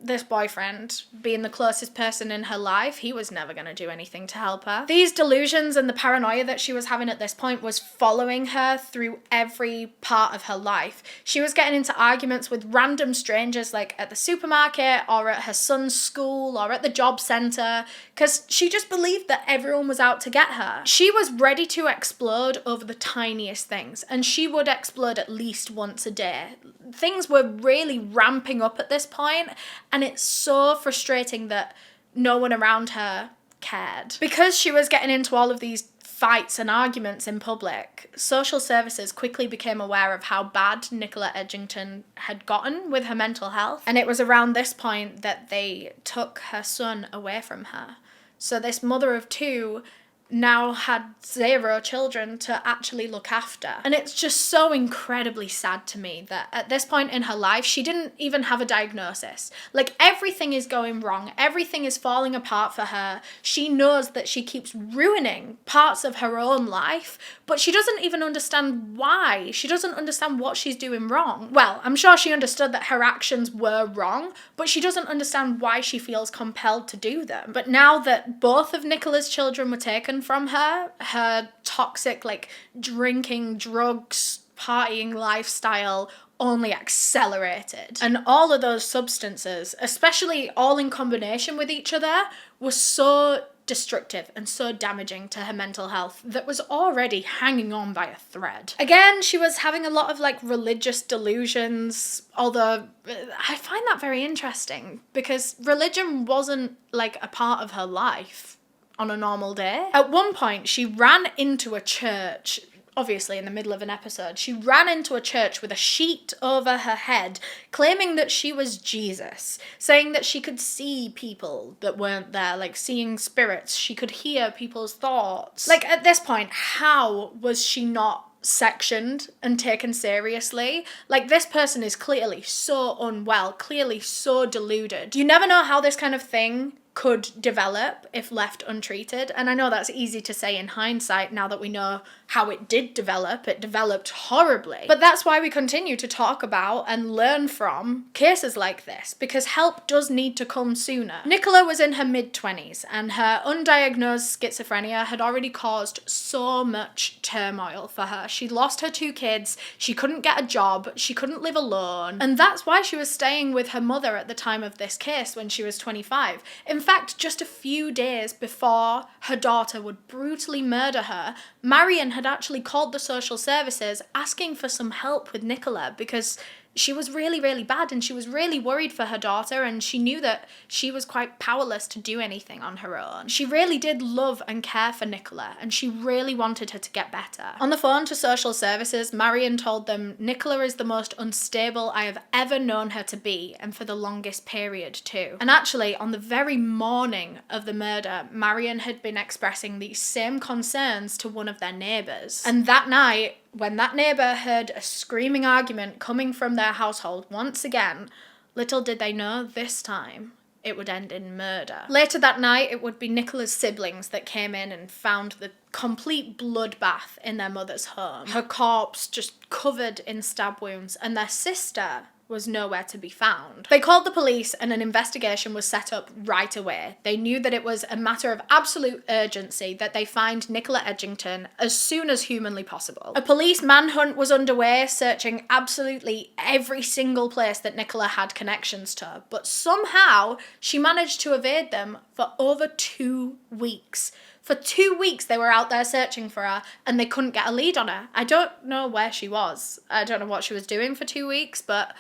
this boyfriend, being the closest person in her life, he was never going to do anything to help her. These delusions and the paranoia that she was having at this point was following her through every part of her life. She was getting into arguments with random strangers, like at the supermarket or at her son's school or at the job centre, because she just believed that everyone was out to get her. She was ready to explode over the tiniest things, and she would explode at least once a day. Things were really ramping up at this point, and it's so frustrating that no one around her cared. Because she was getting into all of these fights and arguments in public, social services quickly became aware of how bad Nicola Edgington had gotten with her mental health. And it was around this point that they took her son away from her. So this mother of two now had 0 children to actually look after. And it's just so incredibly sad to me that at this point in her life, she didn't even have a diagnosis. Like, everything is going wrong. Everything is falling apart for her. She knows that she keeps ruining parts of her own life, but she doesn't even understand why. She doesn't understand what she's doing wrong. Well, I'm sure she understood that her actions were wrong, but she doesn't understand why she feels compelled to do them. But now that both of Nicola's children were taken from her, her toxic, like, drinking, drugs, partying lifestyle only accelerated. And all of those substances, especially all in combination with each other, were so destructive and so damaging to her mental health that was already hanging on by a thread. Again, she was having a lot of, like, religious delusions, although I find that very interesting because religion wasn't, like, a part of her life on a normal day. At one point, she ran into a church, obviously in the middle of an episode. She ran into a church with a sheet over her head, claiming that she was Jesus, saying that she could see people that weren't there, like seeing spirits. She could hear people's thoughts. Like, at this point, how was she not sectioned and taken seriously? Like, this person is clearly so unwell, clearly so deluded. You never know how this kind of thing could develop if left untreated. And I know that's easy to say in hindsight now that we know how it did develop. It developed horribly. But that's why we continue to talk about and learn from cases like this, because help does need to come sooner. Nicola was in her mid-20s and her undiagnosed schizophrenia had already caused so much turmoil for her. She'd lost her 2 kids, she couldn't get a job, she couldn't live alone, and that's why she was staying with her mother at the time of this case when she was 25. In fact, just a few days before her daughter would brutally murder her, Marion had actually called the social services asking for some help with Nicola because she was really, really bad and she was really worried for her daughter, and she knew that she was quite powerless to do anything on her own. She really did love and care for Nicola and she really wanted her to get better. On the phone to social services, Marion told them, "Nicola is the most unstable I have ever known her to be, and for the longest period too." And actually, on the very morning of the murder, Marion had been expressing these same concerns to one of their neighbours. And that night, when that neighbour heard a screaming argument coming from their household once again, little did they know this time it would end in murder. Later that night, it would be Nicola's siblings that came in and found the complete bloodbath in their mother's home. Her corpse just covered in stab wounds, and their sister was nowhere to be found. They called the police and an investigation was set up right away. They knew that it was a matter of absolute urgency that they find Nicola Edgington as soon as humanly possible. A police manhunt was underway, searching absolutely every single place that Nicola had connections to, but somehow she managed to evade them for over 2 weeks. For 2 weeks they were out there searching for her and they couldn't get a lead on her. I don't know where she was. I don't know what she was doing for 2 weeks, but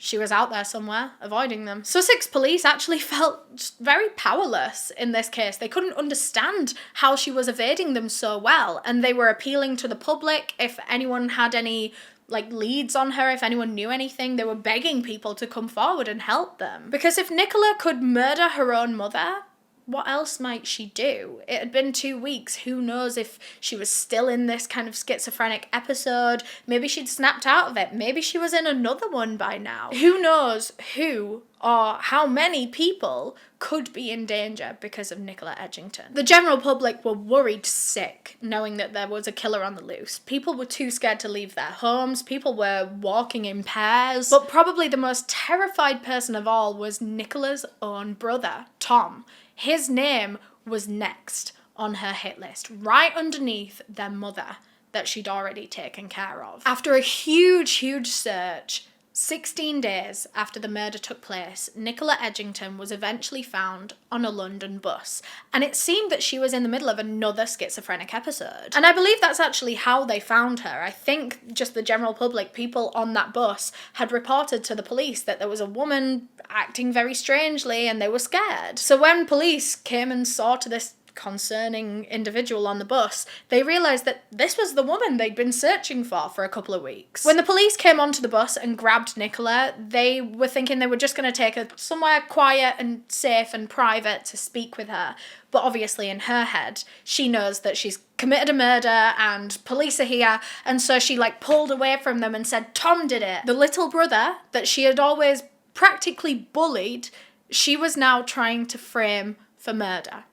she was out there somewhere, avoiding them. Sussex police actually felt just very powerless in this case. They couldn't understand how she was evading them so well, and they were appealing to the public if anyone had any leads on her, if anyone knew anything. They were begging people to come forward and help them. Because if Nicola could murder her own mother, what else might she do? It had been 2 weeks. Who knows if she was still in this kind of schizophrenic episode? Maybe she'd snapped out of it. Maybe she was in another one by now. Who knows who or how many people could be in danger because of Nicola Edgington. The general public were worried sick knowing that there was a killer on the loose. People were too scared to leave their homes. People were walking in pairs. But probably the most terrified person of all was Nicola's own brother, Tom. His name was next on her hit list, right underneath their mother that she'd already taken care of. After a huge search, 16 days after the murder took place, Nicola Edgington was eventually found on a London bus, and it seemed that she was in the middle of another schizophrenic episode. And I believe that's actually how they found her. I think just the general public, people on that bus, had reported to the police that there was a woman acting very strangely and they were scared. So when police came and saw to this concerning individual on the bus, they realised that this was the woman they'd been searching for a couple of weeks. When the police came onto the bus and grabbed Nicola, they were thinking they were just going to take her somewhere quiet and safe and private to speak with her. But obviously in her head, she knows that she's committed a murder and police are here, and so she pulled away from them and said, "Tom did it." The little brother that she had always practically bullied, she was now trying to frame for murder.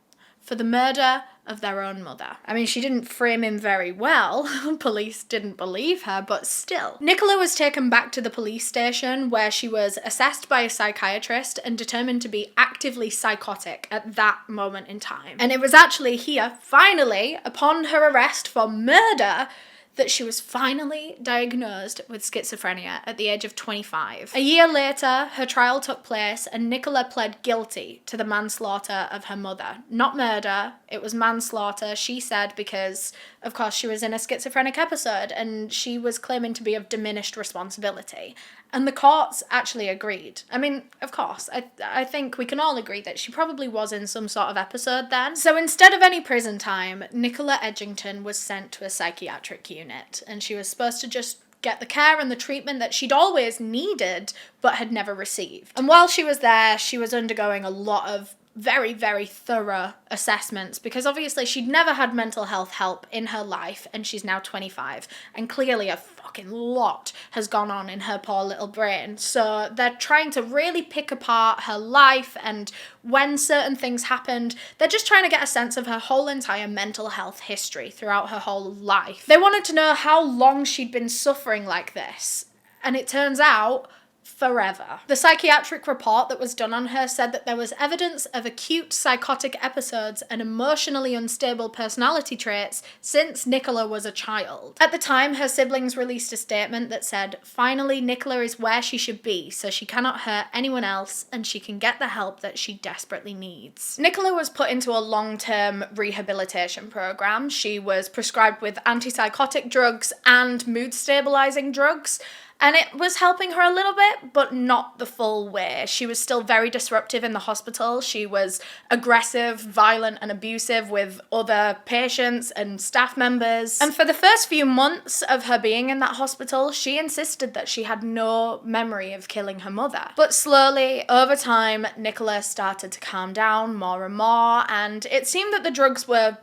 For the murder of their own mother. I mean, she didn't frame him very well. Police didn't believe her, but still. Nicola was taken back to the police station where she was assessed by a psychiatrist and determined to be actively psychotic at that moment in time. And it was actually here, finally, upon her arrest for murder, that she was finally diagnosed with schizophrenia at the age of 25. A year later, her trial took place and Nicola pled guilty to the manslaughter of her mother. Not murder, it was manslaughter, she said, because, of course, she was in a schizophrenic episode and she was claiming to be of diminished responsibility. And the courts actually agreed. I mean, of course, I think we can all agree that she probably was in some sort of episode then. So instead of any prison time, Nicola Edgington was sent to a psychiatric unit, and she was supposed to just get the care and the treatment that she'd always needed but had never received. And while she was there, she was undergoing a lot of very, very thorough assessments, because obviously she'd never had mental health help in her life, and she's now 25, and clearly a fucking lot has gone on in her poor little brain. So they're trying to really pick apart her life and when certain things happened. They're just trying to get a sense of her whole entire mental health history throughout her whole life. They wanted to know how long she'd been suffering like this, and it turns out forever. The psychiatric report that was done on her said that there was evidence of acute psychotic episodes and emotionally unstable personality traits since Nicola was a child. At the time, her siblings released a statement that said, "Finally, Nicola is where she should be, so she cannot hurt anyone else and she can get the help that she desperately needs." Nicola was put into a long-term rehabilitation program. She was prescribed with antipsychotic drugs and mood-stabilizing drugs, and it was helping her a little bit, but not the full way. She was still very disruptive in the hospital. She was aggressive, violent, and abusive with other patients and staff members. And for the first few months of her being in that hospital, she insisted that she had no memory of killing her mother. But slowly, over time, Nicola started to calm down more and more, and it seemed that the drugs were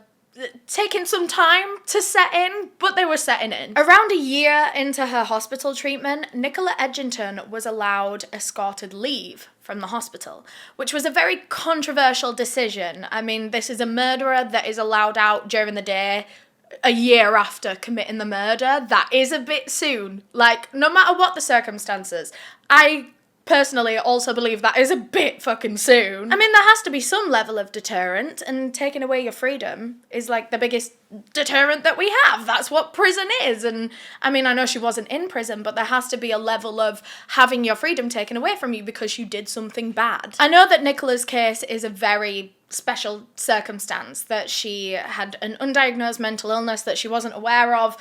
taking some time to set in, but they were setting in. Around a year into her hospital treatment, Nicola Edgington was allowed escorted leave from the hospital, which was a very controversial decision. I mean, this is a murderer that is allowed out during the day a year after committing the murder. That is a bit soon. Like, no matter what the circumstances, I personally also believe that is a bit fucking soon. I mean, there has to be some level of deterrent, and taking away your freedom is like the biggest deterrent that we have. That's what prison is. And I mean, I know she wasn't in prison, but there has to be a level of having your freedom taken away from you because you did something bad. I know that Nicola's case is a very special circumstance, that she had an undiagnosed mental illness that she wasn't aware of,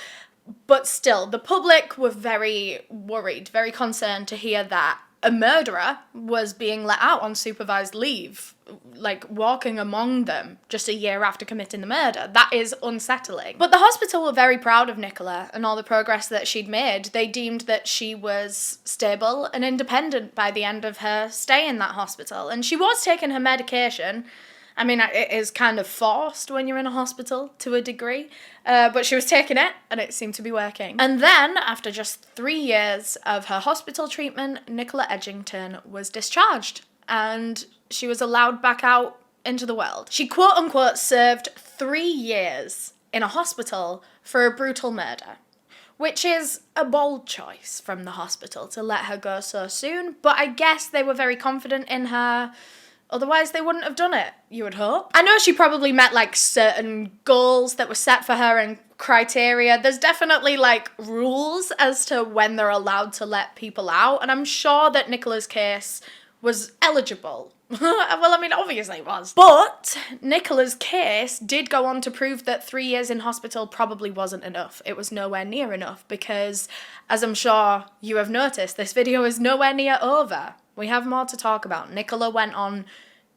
but still, the public were very worried, very concerned to hear that a murderer was being let out on supervised leave, like walking among them just a year after committing the murder. That is unsettling. But the hospital were very proud of Nicola and all the progress that she'd made. They deemed that she was stable and independent by the end of her stay in that hospital, and she was taking her medication. I mean, it is kind of forced when you're in a hospital to a degree, but she was taking it and it seemed to be working. And then, after just 3 years of her hospital treatment, Nicola Edgington was discharged and she was allowed back out into the world. She quote-unquote served 3 years in a hospital for a brutal murder, which is a bold choice from the hospital to let her go so soon, but I guess they were very confident in her. Otherwise, they wouldn't have done it, you would hope. I know she probably met, like, certain goals that were set for her and criteria. There's definitely, like, rules as to when they're allowed to let people out, and I'm sure that Nicola's case was eligible. Well, I mean, obviously it was. But Nicola's case did go on to prove that 3 years in hospital probably wasn't enough. It was nowhere near enough because, as I'm sure you have noticed, this video is nowhere near over. We have more to talk about. Nicola went on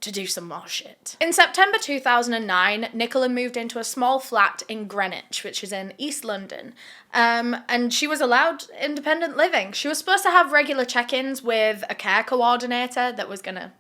to do some more shit. In September 2009, Nicola moved into a small flat in Greenwich, which is in East London, and she was allowed independent living. She was supposed to have regular check-ins with a care coordinator that was gonna,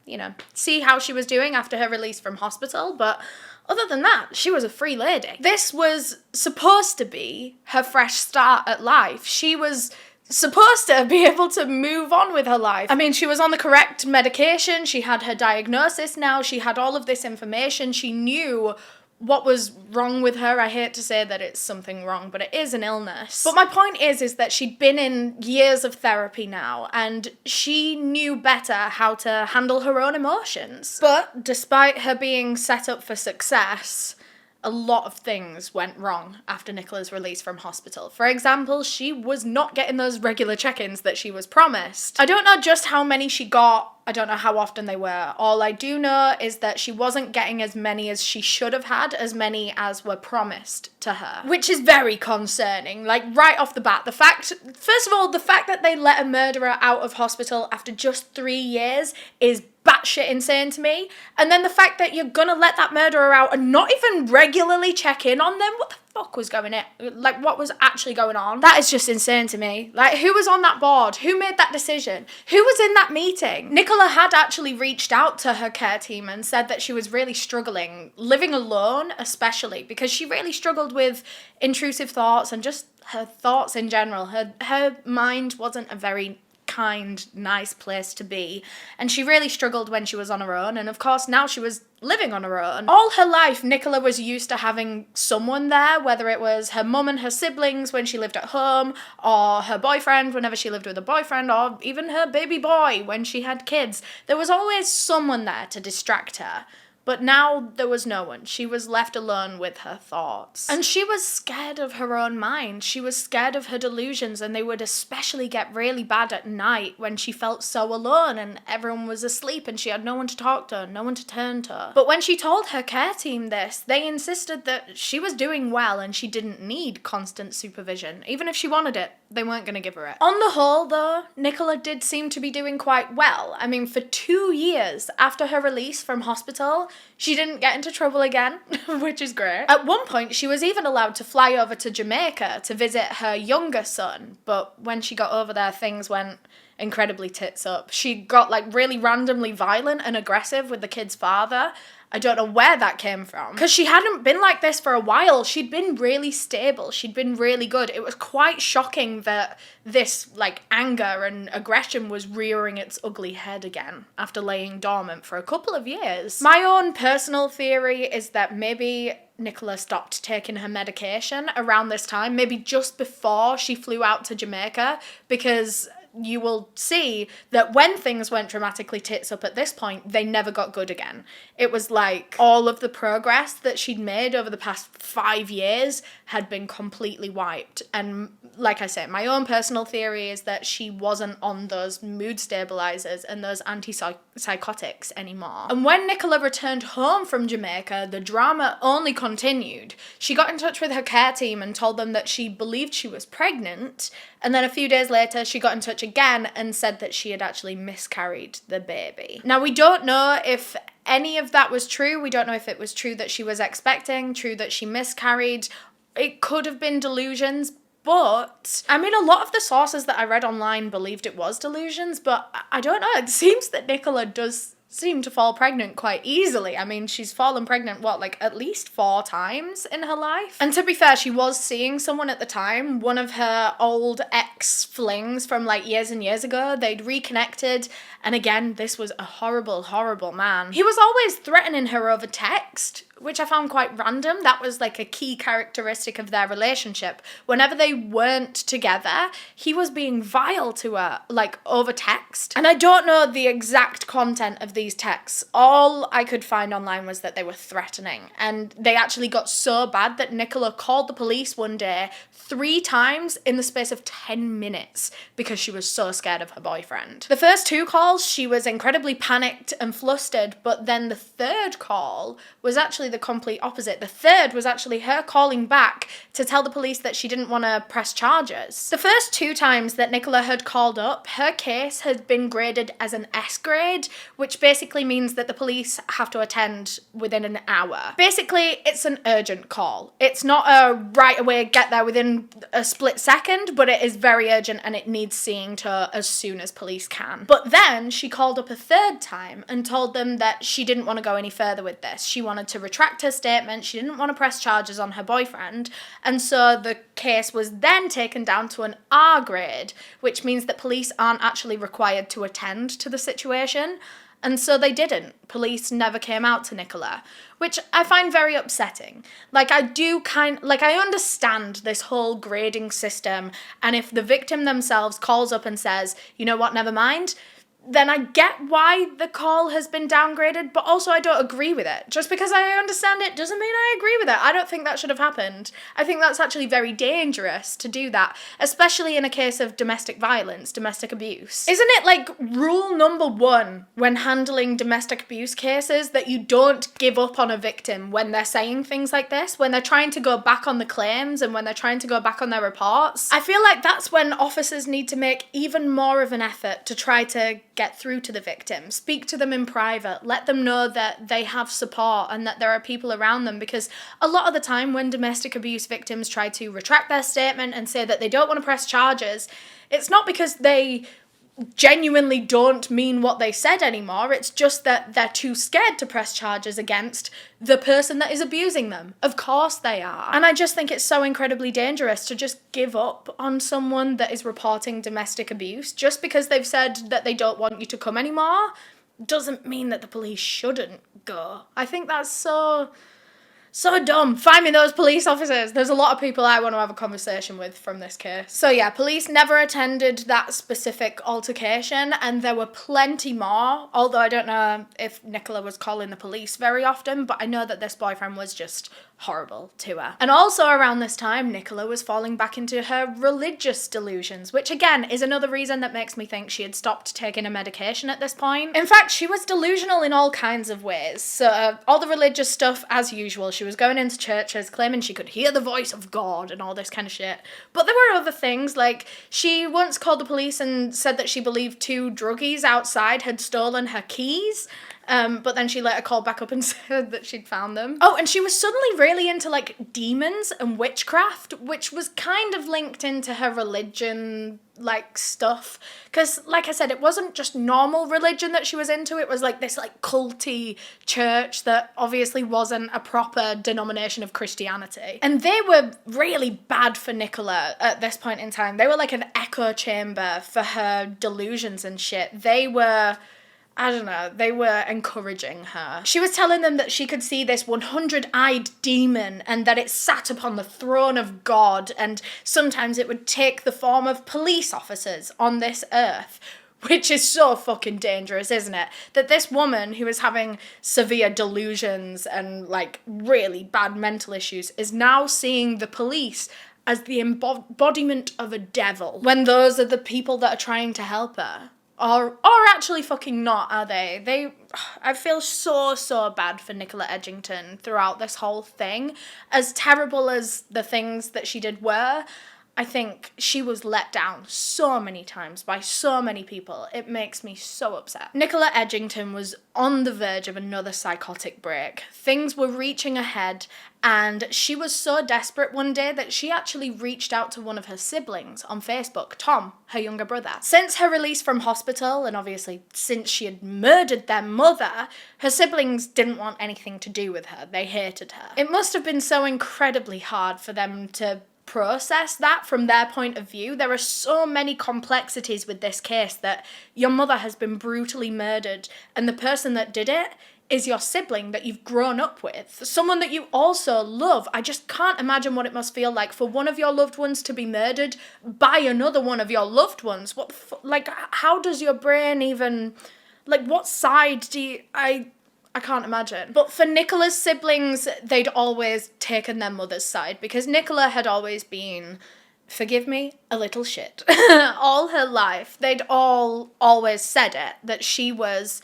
see how she was doing after her release from hospital, but other than that, she was a free lady. This was supposed to be her fresh start at life. She was supposed to be able to move on with her life. I mean, she was on the correct medication, she had her diagnosis now, she had all of this information, she knew what was wrong with her. I hate to say that it's something wrong, but it is an illness. But my point is that she'd been in years of therapy now, and she knew better how to handle her own emotions. But despite her being set up for success, a lot of things went wrong after Nicola's release from hospital. For example, she was not getting those regular check-ins that she was promised. I don't know just how many she got. I don't know how often they were. All I do know is that she wasn't getting as many as she should have had, as many as were promised to her, which is very concerning. Like, right off the bat, first of all, the fact that they let a murderer out of hospital after just 3 years is batshit insane to me. And then the fact that you're gonna let that murderer out and not even regularly check in on them. What the fuck was going on? Like, what was actually going on? That is just insane to me. Like, who was on that board? Who made that decision? Who was in that meeting? Nicola had actually reached out to her care team and said that she was really struggling, living alone especially, because she really struggled with intrusive thoughts and just her thoughts in general. Her mind wasn't a very kind, nice place to be, and she really struggled when she was on her own, and of course now she was living on her own. All her life, Nicola was used to having someone there, whether it was her mum and her siblings when she lived at home, or her boyfriend whenever she lived with a boyfriend, or even her baby boy when she had kids. There was always someone there to distract her. But now there was no one. She was left alone with her thoughts. And she was scared of her own mind. She was scared of her delusions, and they would especially get really bad at night when she felt so alone and everyone was asleep and she had no one to talk to, no one to turn to. But when she told her care team this, they insisted that she was doing well and she didn't need constant supervision. Even if she wanted it, they weren't going to give her it. On the whole, though, Nicola did seem to be doing quite well. I mean, for 2 years after her release from hospital, she didn't get into trouble again, which is great. At one point, she was even allowed to fly over to Jamaica to visit her younger son, but when she got over there, things went incredibly tits up. She got like really randomly violent and aggressive with the kid's father. I don't know where that came from, because she hadn't been like this for a while. She'd been really stable. She'd been really good. It was quite shocking that this like anger and aggression was rearing its ugly head again after laying dormant for a couple of years. My own personal theory is that maybe Nicola stopped taking her medication around this time, maybe just before she flew out to Jamaica, because you will see that when things went dramatically tits up at this point, they never got good again. It was like all of the progress that she'd made over the past 5 years had been completely wiped. And like I say, my own personal theory is that she wasn't on those mood stabilizers and those antipsychotics anymore. And when Nicola returned home from Jamaica, the drama only continued. She got in touch with her care team and told them that she believed she was pregnant, and then a few days later she got in touch again and said that she had actually miscarried the baby. Now, we don't know if any of that was true. We don't know if it was true that she was expecting, true that she miscarried. It could have been delusions, but I mean, a lot of the sources that I read online believed it was delusions, but I don't know. It seems that Nicola does seem to fall pregnant quite easily. I mean, she's fallen pregnant, what, like at least 4 times in her life? And to be fair, she was seeing someone at the time, one of her old ex-flings from like years and years ago. They'd reconnected, and again, this was a horrible, horrible man. He was always threatening her over text, which I found quite random. That was like a key characteristic of their relationship. Whenever they weren't together, he was being vile to her, like over text. And I don't know the exact content of these texts. All I could find online was that they were threatening. And they actually got so bad that Nicola called the police one day 3 times in the space of 10 minutes because she was so scared of her boyfriend. The first 2 calls, she was incredibly panicked and flustered, but then the 3rd call was actually the complete opposite. The 3rd was actually her calling back to tell the police that she didn't want to press charges. The first 2 times that Nicola had called up, her case had been graded as an S grade, which basically means that the police have to attend within an hour. Basically, it's an urgent call. It's not a right away get there within a split second, but it is very urgent and it needs seeing to as soon as police can. But then she called up a 3rd time and told them that she didn't want to go any further with this. She wanted to retract her statement. She didn't want to press charges on her boyfriend. And so the case was then taken down to an R grade, which means that police aren't actually required to attend to the situation. And so they didn't. Police never came out to Nicola, which I find very upsetting. Like, I understand this whole grading system, and if the victim themselves calls up and says, you know what, never mind, then I get why the call has been downgraded, but also I don't agree with it. Just because I understand it doesn't mean I agree with it. I don't think that should have happened. I think that's actually very dangerous to do that, especially in a case of domestic violence, domestic abuse. Isn't it like rule number 1 when handling domestic abuse cases that you don't give up on a victim when they're saying things like this, when they're trying to go back on the claims and when they're trying to go back on their reports? I feel like that's when officers need to make even more of an effort to try to get through to the victim. Speak to them in private. Let them know that they have support and that there are people around them, because a lot of the time when domestic abuse victims try to retract their statement and say that they don't want to press charges, it's not because they genuinely don't mean what they said anymore. It's just that they're too scared to press charges against the person that is abusing them. Of course they are. And I just think it's so incredibly dangerous to just give up on someone that is reporting domestic abuse just because they've said that they don't want you to come anymore. Doesn't mean that the police shouldn't go. I think that's so dumb. Find me those police officers. There's a lot of people I want to have a conversation with from this case. So yeah, police never attended that specific altercation, and there were plenty more, although I don't know if Nicola was calling the police very often, but I know that this boyfriend was just horrible to her. And also around this time, Nicola was falling back into her religious delusions, which again is another reason that makes me think she had stopped taking a medication at this point. In fact, she was delusional in all kinds of ways. So all the religious stuff, as usual, she was going into churches claiming she could hear the voice of God and all this kind of shit. But there were other things, like she once called the police and said that she believed 2 druggies outside had stolen her keys. But then she later called back up and said that she'd found them. Oh, and she was suddenly really into like demons and witchcraft, which was kind of linked into her religion like stuff. Because like I said, it wasn't just normal religion that she was into. It was like this like culty church that obviously wasn't a proper denomination of Christianity. And they were really bad for Nicola at this point in time. They were like an echo chamber for her delusions and shit. They were encouraging her. She was telling them that she could see this 100-eyed demon and that it sat upon the throne of God, and sometimes it would take the form of police officers on this earth. Which is so fucking dangerous, isn't it? That this woman who is having severe delusions and like really bad mental issues is now seeing the police as the embodiment of a devil, when those are the people that are trying to help her. Or actually fucking not, are they? I feel so bad for Nicola Edgington throughout this whole thing. As terrible as the things that she did were, I think she was let down so many times by so many people. It makes me so upset. Nicola Edgington was on the verge of another psychotic break. Things were reaching ahead, and she was so desperate one day that she actually reached out to one of her siblings on Facebook, Tom, her younger brother. Since her release from hospital, and obviously since she had murdered their mother, her siblings didn't want anything to do with her. They hated her. It must have been so incredibly hard for them to process that from their point of view. There are so many complexities with this case, that your mother has been brutally murdered and the person that did it is your sibling that you've grown up with, someone that you also love. I just can't imagine what it must feel like for one of your loved ones to be murdered by another one of your loved ones. Like, how does your brain even, like, what side do you, I can't imagine. But for Nicola's siblings, they'd always taken their mother's side, because Nicola had always been, forgive me, a little shit. All her life, they'd all always said it, that she was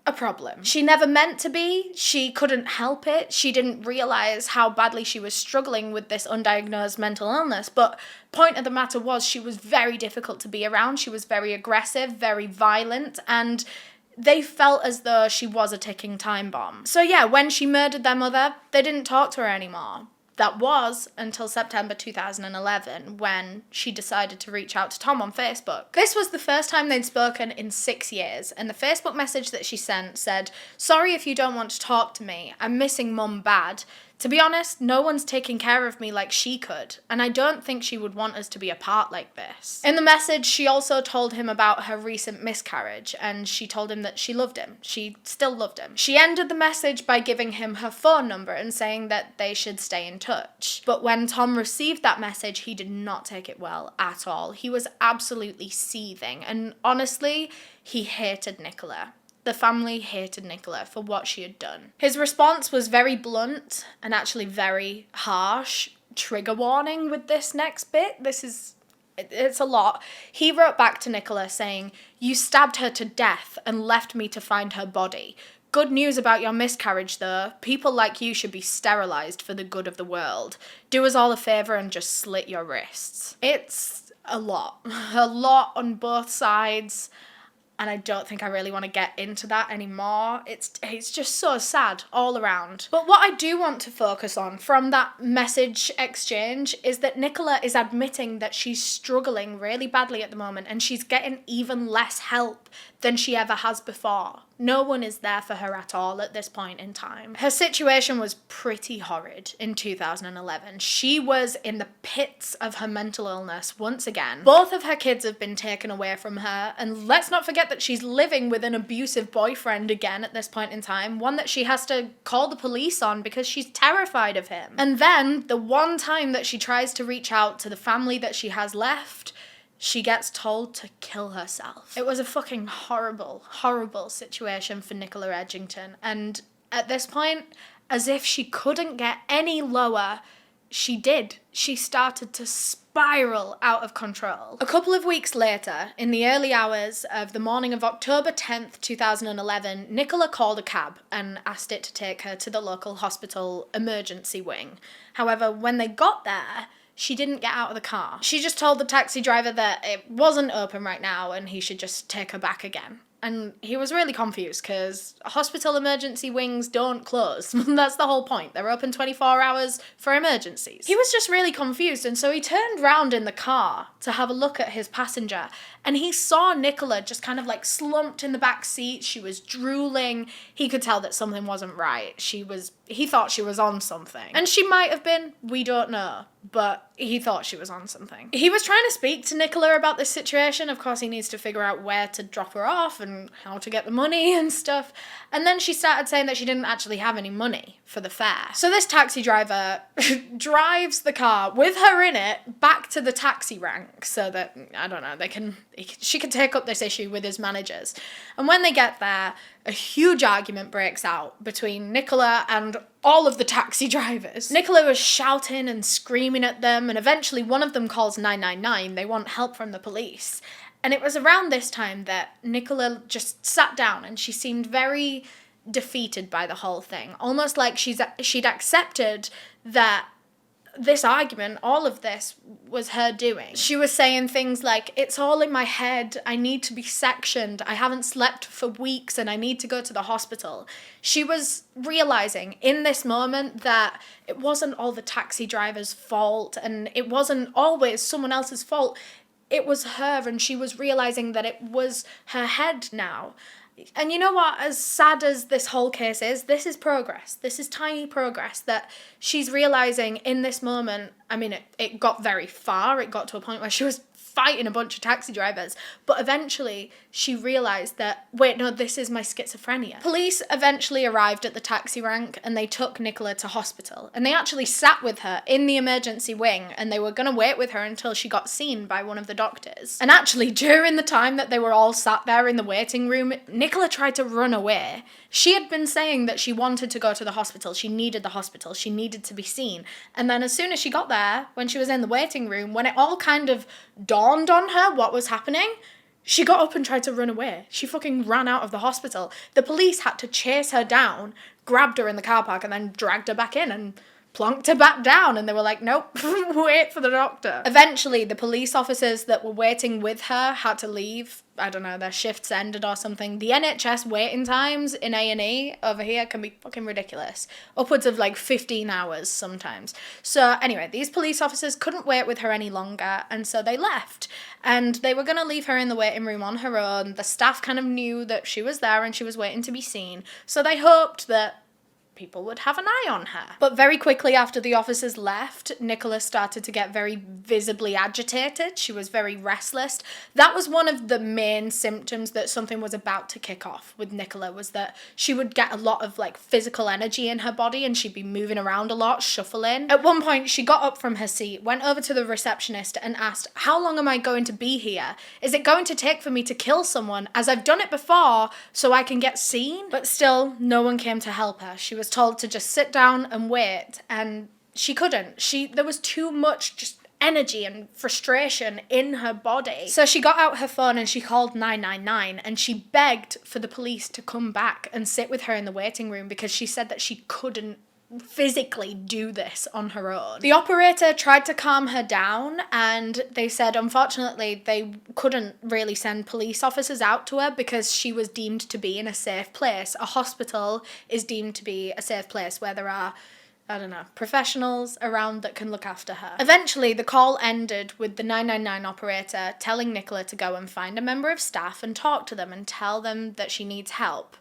a problem. She never meant to be. She couldn't help it. She didn't realise how badly she was struggling with this undiagnosed mental illness. But point of the matter was, she was very difficult to be around. She was very aggressive, very violent, and they felt as though she was a ticking time bomb. So yeah, when she murdered their mother, they didn't talk to her anymore. That was until September 2011, when she decided to reach out to Tom on Facebook. This was the first time they'd spoken in 6 years, and the Facebook message that she sent said, "Sorry if you don't want to talk to me. I'm missing Mum bad. To be honest, no one's taking care of me like she could, and I don't think she would want us to be apart like this." In the message, she also told him about her recent miscarriage, and she told him that she loved him. She still loved him. She ended the message by giving him her phone number and saying that they should stay in touch. But when Tom received that message, he did not take it well at all. He was absolutely seething, and honestly, he hated Nicola. The family hated Nicola for what she had done. His response was very blunt and actually very harsh. Trigger warning with this next bit. It's a lot. He wrote back to Nicola saying, "You stabbed her to death and left me to find her body. Good news about your miscarriage though. People like you should be sterilised for the good of the world. Do us all a favour and just slit your wrists." It's a lot. A lot on both sides. and I don't think I really want to get into that anymore. It's just so sad all around. But what I do want to focus on from that message exchange is that Nicola is admitting that she's struggling really badly at the moment, and she's getting even less help than she ever has before. No one is there for her at all at this point in time. Her situation was pretty horrid in 2011. She was in the pits of her mental illness once again. Both of her kids have been taken away from her, and let's not forget that she's living with an abusive boyfriend again at this point in time, one that she has to call the police on because she's terrified of him. And then, the one time that she tries to reach out to the family that she has left, she gets told to kill herself. It was a fucking horrible, horrible situation for Nicola Edgington. And at this point, as if she couldn't get any lower, she did. She started to spiral out of control. A couple of weeks later, in the early hours of the morning of October 10th, 2011, Nicola called a cab and asked it to take her to the local hospital emergency wing. However, when they got there, she didn't get out of the car. She just told the taxi driver that it wasn't open right now and he should just take her back again. And he was really confused because hospital emergency wings don't close. That's the whole point. They're open 24 hours for emergencies. He was just really confused, and so he turned round in the car to have a look at his passenger, and he saw Nicola just kind of like slumped in the back seat. She was drooling. He could tell that something wasn't right. He thought she was on something. And she might have been, we don't know, but he thought she was on something. He was trying to speak to Nicola about this situation. Of course, he needs to figure out where to drop her off and how to get the money and stuff. And then she started saying that she didn't actually have any money for the fare. So this taxi driver drives the car with her in it back to the taxi rank so that, I don't know, she can take up this issue with his managers. And when they get there, a huge argument breaks out between Nicola and all of the taxi drivers. Nicola was shouting and screaming at them, and eventually one of them calls 999. They want help from the police. And it was around this time that Nicola just sat down and she seemed very defeated by the whole thing. Almost like she'd accepted that this argument, all of this, was her doing. She was saying things like, it's all in my head, I need to be sectioned, I haven't slept for weeks and I need to go to the hospital. She was realising in this moment that it wasn't all the taxi driver's fault and it wasn't always someone else's fault. It was her, and she was realising that it was her head now. And you know what, as sad as this whole case is, this is progress. This is tiny progress that she's realising in this moment. I mean, it got very far. It got to a point where she was fighting a bunch of taxi drivers. But eventually she realised that, wait, no, this is my schizophrenia. Police eventually arrived at the taxi rank and they took Nicola to hospital. And they actually sat with her in the emergency wing and they were going to wait with her until she got seen by one of the doctors. And actually, during the time that they were all sat there in the waiting room, Nicola tried to run away. She had been saying that she wanted to go to the hospital. She needed the hospital. She needed to be seen. And then as soon as she got there, when she was in the waiting room, when it all kind of dawned on her what was happening, she got up and tried to run away. She fucking ran out of the hospital. The police had to chase her down, grabbed her in the car park, and then dragged her back in and plonked her back down. And they were like, nope, wait for the doctor. Eventually, the police officers that were waiting with her had to leave. I don't know, their shifts ended or something. The NHS waiting times in A&E over here can be fucking ridiculous. Upwards of like 15 hours sometimes. So anyway, these police officers couldn't wait with her any longer, and so they left. And they were going to leave her in the waiting room on her own. The staff kind of knew that she was there and she was waiting to be seen. So they hoped that people would have an eye on her. But very quickly after the officers left, Nicola started to get very visibly agitated. She was very restless. That was one of the main symptoms that something was about to kick off with Nicola, was that she would get a lot of like physical energy in her body and she'd be moving around a lot, shuffling. At one point, she got up from her seat, went over to the receptionist and asked, how long am I going to be here? Is it going to take for me to kill someone, as I've done it before, so I can get seen? But still, no one came to help her. She was told to just sit down and wait, and she couldn't. There was too much just energy and frustration in her body. So she got out her phone and she called 999 and she begged for the police to come back and sit with her in the waiting room because she said that she couldn't physically do this on her own. The operator tried to calm her down, and they said unfortunately they couldn't really send police officers out to her because she was deemed to be in a safe place. A hospital is deemed to be a safe place where there are, I don't know, professionals around that can look after her. Eventually, the call ended with the 999 operator telling Nicola to go and find a member of staff and talk to them and tell them that she needs help.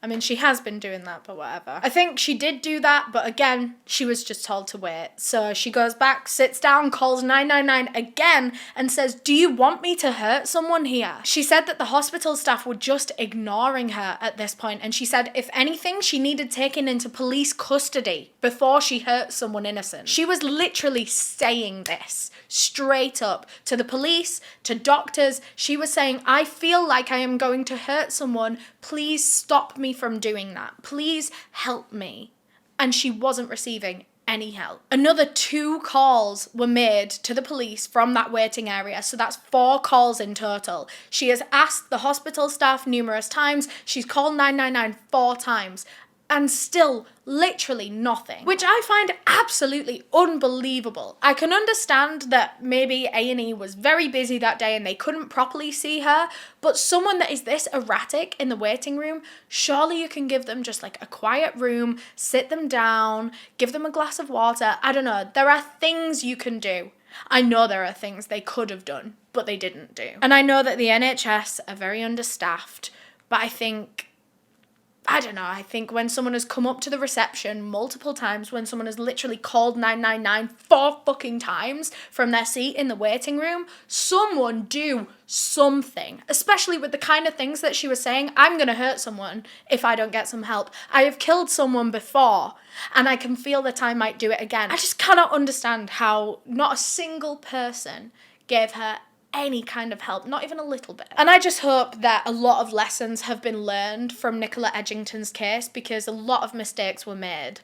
I mean, she has been doing that, but whatever. I think she did do that, but again, she was just told to wait. So she goes back, sits down, calls 999 again, and says, "Do you want me to hurt someone here?" She said that the hospital staff were just ignoring her at this point, and she said if anything, she needed taken into police custody before she hurt someone innocent. She was literally saying this straight up to the police, to doctors. She was saying, "I feel like I am going to hurt someone. Please stop me from doing that. Please help me." And she wasn't receiving any help. Another 2 calls were made to the police from that waiting area, so that's 4 calls in total. She has asked the hospital staff numerous times. She's called 999 4 times. And still literally nothing, which I find absolutely unbelievable. I can understand that maybe A&E was very busy that day and they couldn't properly see her, but someone that is this erratic in the waiting room, surely you can give them just like a quiet room, sit them down, give them a glass of water. I don't know. There are things you can do. I know there are things they could have done, but they didn't do. And I know that the NHS are very understaffed, but I think when someone has come up to the reception multiple times, when someone has literally called 999 4 fucking times from their seat in the waiting room, someone do something. Especially with the kind of things that she was saying, "I'm gonna hurt someone if I don't get some help. I have killed someone before, and I can feel that I might do it again." I just cannot understand how not a single person gave her any kind of help, not even a little bit. And I just hope that a lot of lessons have been learned from Nicola Edgington's case, because a lot of mistakes were made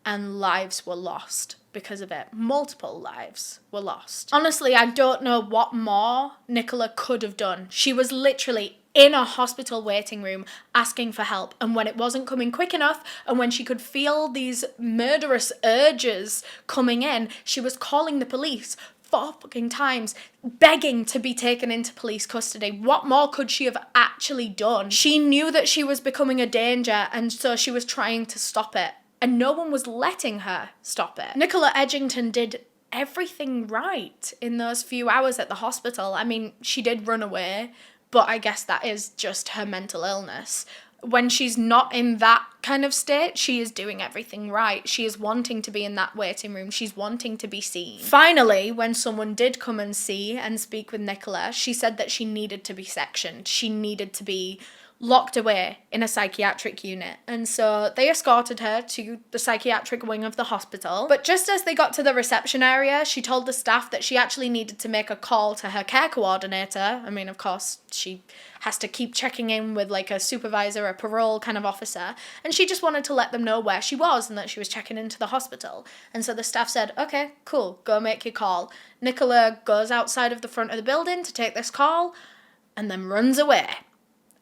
and lives were lost because of it. Multiple lives were lost. Honestly, I don't know what more Nicola could have done. She was literally in a hospital waiting room asking for help, and when it wasn't coming quick enough and when she could feel these murderous urges coming in, she was calling the police 4 fucking times, begging to be taken into police custody. What more could she have actually done? She knew that she was becoming a danger, and so she was trying to stop it, and no one was letting her stop it. Nicola Edgington did everything right in those few hours at the hospital. I mean, she did run away, but I guess that is just her mental illness. When she's not in that kind of state, she is doing everything right. She is wanting to be in that waiting room. She's wanting to be seen. Finally, when someone did come and see and speak with Nicola, she said that she needed to be sectioned. She needed to be locked away in a psychiatric unit. And so they escorted her to the psychiatric wing of the hospital. But just as they got to the reception area, she told the staff that she actually needed to make a call to her care coordinator. I mean, of course, she has to keep checking in with like a supervisor, a parole kind of officer. And she just wanted to let them know where she was and that she was checking into the hospital. And so the staff said, "Okay, cool, go make your call." Nicola goes outside of the front of the building to take this call and then runs away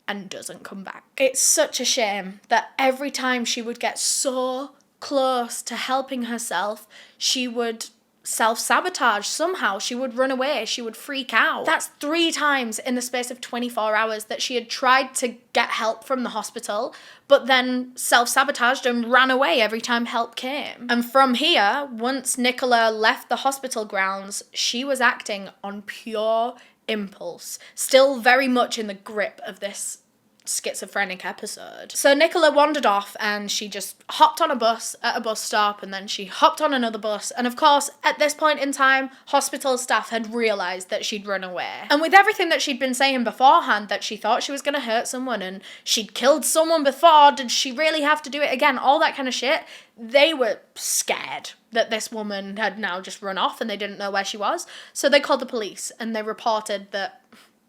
and doesn't come back. It's such a shame that every time she would get so close to helping herself, she would self-sabotage somehow. She would run away. She would freak out. That's 3 times in the space of 24 hours that she had tried to get help from the hospital, but then self-sabotaged and ran away every time help came. And from here, once Nicola left the hospital grounds, she was acting on pure impulse, still very much in the grip of this schizophrenic episode. So Nicola wandered off and she just hopped on a bus at a bus stop, and then she hopped on another bus, and of course at this point in time hospital staff had realised that she'd run away. And with everything that she'd been saying beforehand, that she thought she was going to hurt someone and she'd killed someone before, did she really have to do it again, all that kind of shit, they were scared that this woman had now just run off and they didn't know where she was. So they called the police and they reported that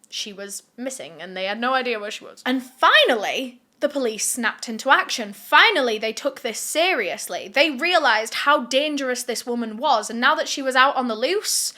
she was missing and they had no idea where she was. And finally, the police snapped into action. Finally, they took this seriously. They realised how dangerous this woman was, and now that she was out on the loose,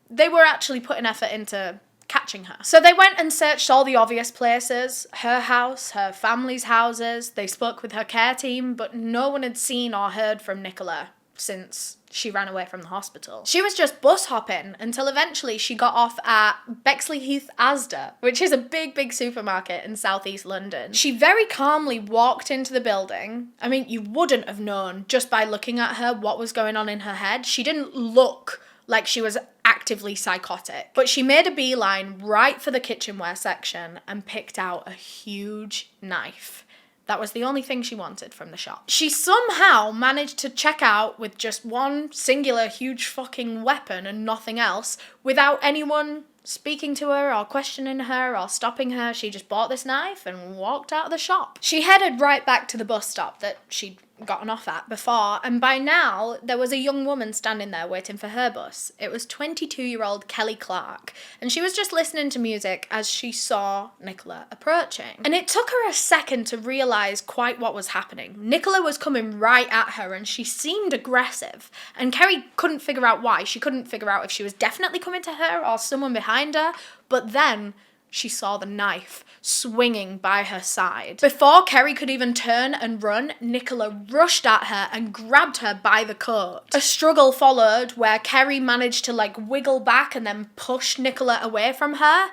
they were actually putting effort into catching her. So they went and searched all the obvious places, her house, her family's houses. They spoke with her care team, but no one had seen or heard from Nicola since she ran away from the hospital. She was just bus hopping until eventually she got off at Bexley Heath Asda, which is a big supermarket in southeast London. She very calmly walked into the building. I mean, you wouldn't have known just by looking at her what was going on in her head. She didn't look like she was actively psychotic. But she made a beeline right for the kitchenware section and picked out a huge knife. That was the only thing she wanted from the shop. She somehow managed to check out with just one singular huge fucking weapon and nothing else without anyone speaking to her or questioning her or stopping her. She just bought this knife and walked out of the shop. She headed right back to the bus stop that she'd gotten off at before, and by now there was a young woman standing there waiting for her bus. It was 22-year-old Kelly Clark, and she was just listening to music as she saw Nicola approaching. And it took her a second to realise quite what was happening. Nicola was coming right at her and she seemed aggressive, and Kerry couldn't figure out why. She couldn't figure out if she was definitely coming to her or someone behind her, but then she saw the knife swinging by her side. Before Kerry could even turn and run, Nicola rushed at her and grabbed her by the coat. A struggle followed where Kerry managed to wiggle back and then push Nicola away from her,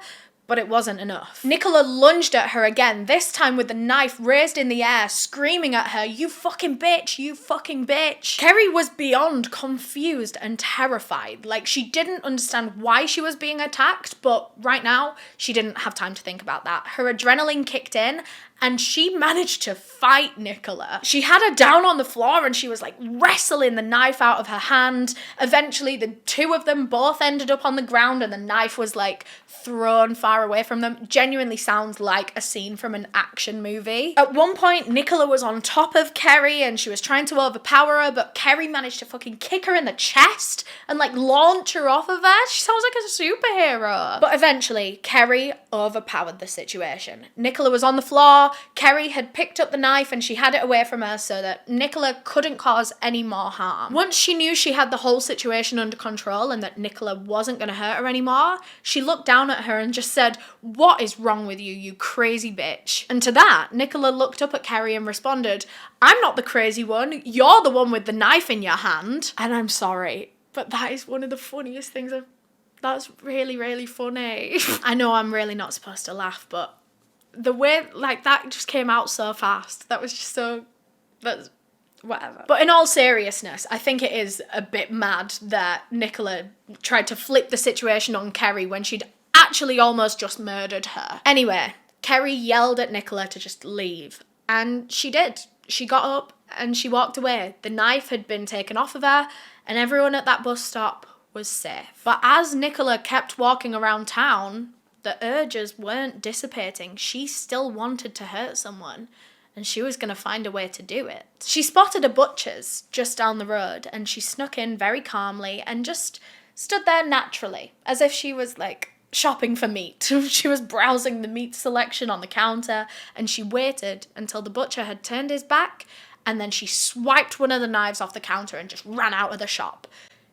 but it wasn't enough. Nicola lunged at her again, this time with the knife raised in the air, screaming at her, "You fucking bitch, you fucking bitch." Kerry was beyond confused and terrified. She didn't understand why she was being attacked, but right now, she didn't have time to think about that. Her adrenaline kicked in, and she managed to fight Nicola. She had her down on the floor and she was wrestling the knife out of her hand. Eventually, the two of them both ended up on the ground and the knife was thrown far away from them. Genuinely sounds like a scene from an action movie. At one point, Nicola was on top of Kerry and she was trying to overpower her, but Kerry managed to fucking kick her in the chest and launch her off of her. She sounds like a superhero. But eventually, Kerry overpowered the situation. Nicola was on the floor. Kerry had picked up the knife and she had it away from her so that Nicola couldn't cause any more harm. Once she knew she had the whole situation under control and that Nicola wasn't going to hurt her anymore, she looked down at her and just said, "What is wrong with you, you crazy bitch?" And to that, Nicola looked up at Kerry and responded, "I'm not the crazy one, you're the one with the knife in your hand." And I'm sorry, but that is one of the funniest things that's really funny. I know I'm really not supposed to laugh, but the way, that just came out so fast. That was just that's whatever. But in all seriousness, I think it is a bit mad that Nicola tried to flip the situation on Kerry when she'd actually almost just murdered her. Anyway, Kerry yelled at Nicola to just leave, and she did. She got up and she walked away. The knife had been taken off of her, and everyone at that bus stop was safe. But as Nicola kept walking around town, the urges weren't dissipating. She still wanted to hurt someone, and she was going to find a way to do it. She spotted a butcher's just down the road, and she snuck in very calmly and just stood there naturally, as if she was shopping for meat. She was browsing the meat selection on the counter, and she waited until the butcher had turned his back, and then she swiped one of the knives off the counter and just ran out of the shop.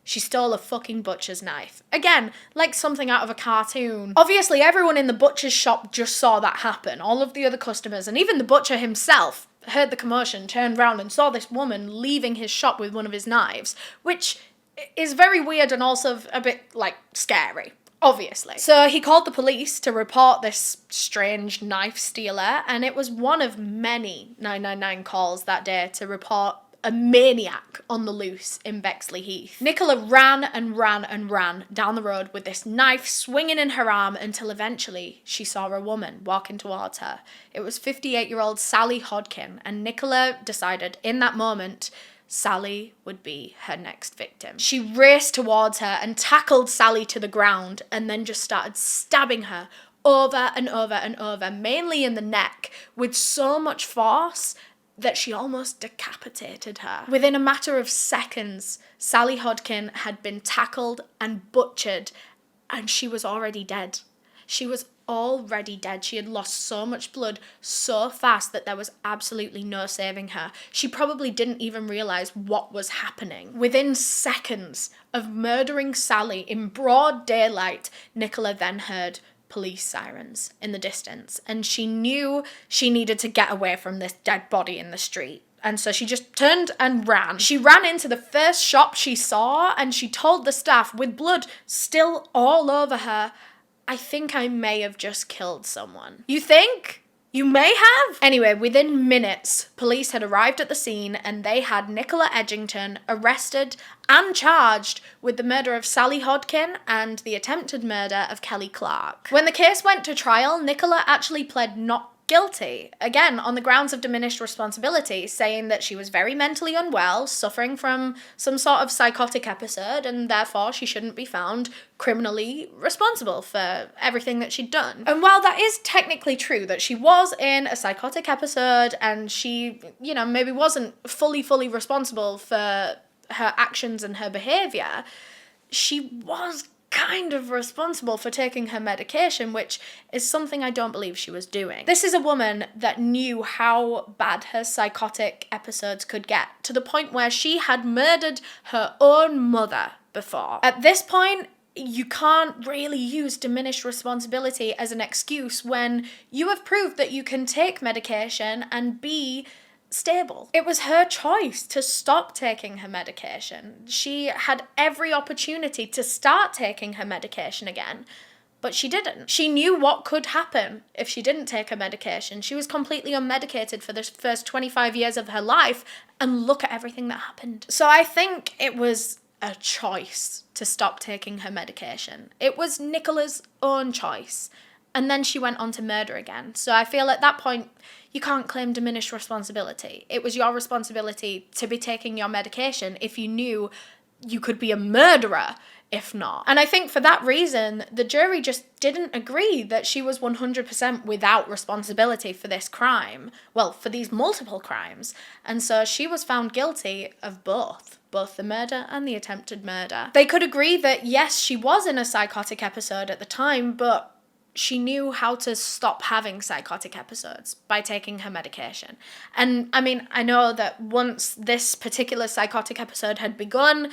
She stole a fucking butcher's knife. Again, like something out of a cartoon. Obviously, everyone in the butcher's shop just saw that happen. All of the other customers, and even the butcher himself, heard the commotion, turned round and saw this woman leaving his shop with one of his knives, which is very weird and also a bit, scary. Obviously. So he called the police to report this strange knife stealer, and it was one of many 999 calls that day to report a maniac on the loose in Bexley Heath. Nicola ran and ran and ran down the road with this knife swinging in her arm until eventually she saw a woman walking towards her. It was 58-year-old Sally Hodkin, and Nicola decided in that moment Sally would be her next victim. She raced towards her and tackled Sally to the ground and then just started stabbing her over and over and over, mainly in the neck, with so much force that she almost decapitated her. Within a matter of seconds, Sally Hodkin had been tackled and butchered, and she was already dead. She was already dead. She had lost so much blood so fast that there was absolutely no saving her. She probably didn't even realise what was happening. Within seconds of murdering Sally in broad daylight, Nicola then heard police sirens in the distance, and she knew she needed to get away from this dead body in the street. And so she just turned and ran. She ran into the first shop she saw, and she told the staff, with blood still all over her, "I think I may have just killed someone." You think? You may have? Anyway, within minutes, police had arrived at the scene and they had Nicola Edgington arrested and charged with the murder of Sally Hodkin and the attempted murder of Kelly Clark. When the case went to trial, Nicola actually pled not guilty, again on the grounds of diminished responsibility, saying that she was very mentally unwell, suffering from some sort of psychotic episode, and therefore she shouldn't be found criminally responsible for everything that she'd done. And while that is technically true, that she was in a psychotic episode and she, maybe wasn't fully responsible for her actions and her behaviour, she was kind of responsible for taking her medication, which is something I don't believe she was doing. This is a woman that knew how bad her psychotic episodes could get, to the point where she had murdered her own mother before. At this point, you can't really use diminished responsibility as an excuse when you have proved that you can take medication and be stable. It was her choice to stop taking her medication. She had every opportunity to start taking her medication again, but she didn't. She knew what could happen if she didn't take her medication. She was completely unmedicated for the first 25 years of her life, and look at everything that happened. So I think it was a choice to stop taking her medication. It was Nicola's own choice. And then she went on to murder again. So I feel at that point, you can't claim diminished responsibility. It was your responsibility to be taking your medication if you knew you could be a murderer if not. And I think for that reason, the jury just didn't agree that she was 100% without responsibility for this crime. Well, for these multiple crimes. And so she was found guilty of both the murder and the attempted murder. They could agree that yes, she was in a psychotic episode at the time, but she knew how to stop having psychotic episodes by taking her medication. And I mean, I know that once this particular psychotic episode had begun,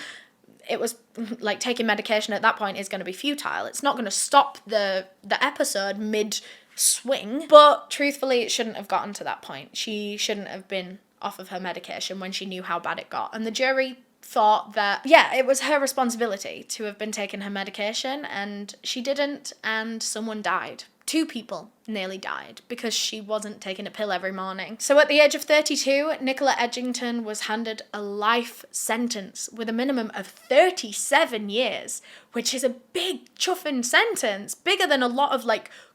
it was like taking medication at that point is going to be futile. It's not going to stop the episode mid-swing, but truthfully, it shouldn't have gotten to that point. She shouldn't have been off of her medication when she knew how bad it got. And the jury thought that, yeah, it was her responsibility to have been taking her medication, and she didn't, and someone died. 2 people nearly died because she wasn't taking a pill every morning. So at the age of 32, Nicola Edgington was handed a life sentence with a minimum of 37 years, which is a big chuffing sentence, bigger than a lot of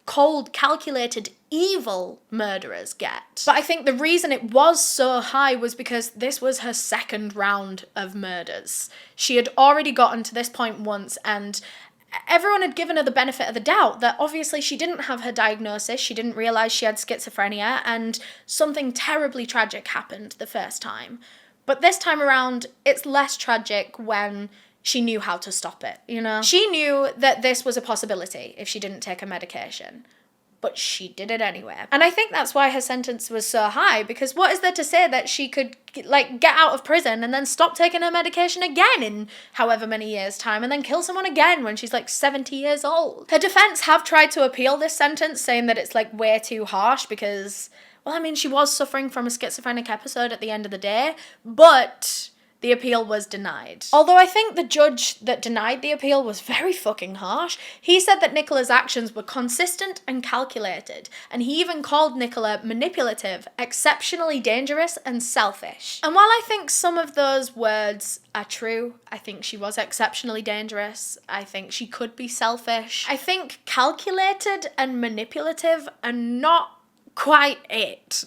cold, calculated, evil murderers get. But I think the reason it was so high was because this was her second round of murders. She had already gotten to this point once, and everyone had given her the benefit of the doubt that obviously she didn't have her diagnosis, she didn't realise she had schizophrenia, and something terribly tragic happened the first time. But this time around, it's less tragic when she knew how to stop it, She knew that this was a possibility if she didn't take her medication. But she did it anyway. And I think that's why her sentence was so high, because what is there to say that she could, get out of prison and then stop taking her medication again in however many years' time and then kill someone again when she's 70 years old? Her defense have tried to appeal this sentence, saying that it's way too harsh because, well, I mean, she was suffering from a schizophrenic episode at the end of the day, but the appeal was denied. Although I think the judge that denied the appeal was very fucking harsh. He said that Nicola's actions were consistent and calculated, and he even called Nicola manipulative, exceptionally dangerous, and selfish. And while I think some of those words are true, I think she was exceptionally dangerous, I think she could be selfish, I think calculated and manipulative are not quite it.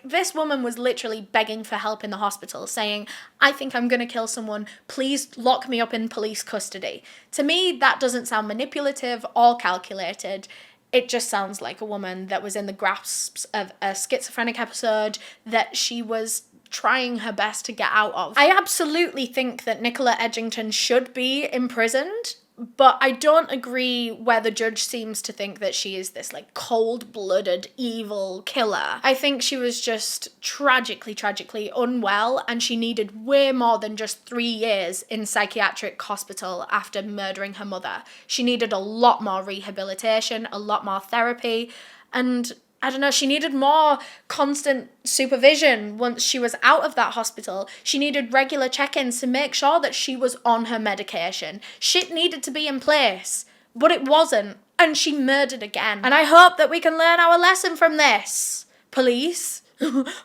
This woman was literally begging for help in the hospital, saying, I think I'm gonna kill someone, please lock me up in police custody. To me, that doesn't sound manipulative or calculated. It just sounds like a woman that was in the grasp of a schizophrenic episode that she was trying her best to get out of. I absolutely think that Nicola Edgington should be imprisoned. but I don't agree where the judge seems to think that she is this like cold-blooded evil killer. I think she was just tragically unwell, and she needed way more than just 3 years in psychiatric hospital after murdering her mother. She needed a lot more rehabilitation, a lot more therapy, and I don't know, she needed more constant supervision once she was out of that hospital. She needed regular check-ins to make sure that she was on her medication. Shit needed to be in place, but it wasn't, and she murdered again. And I hope that we can learn our lesson from this. Police,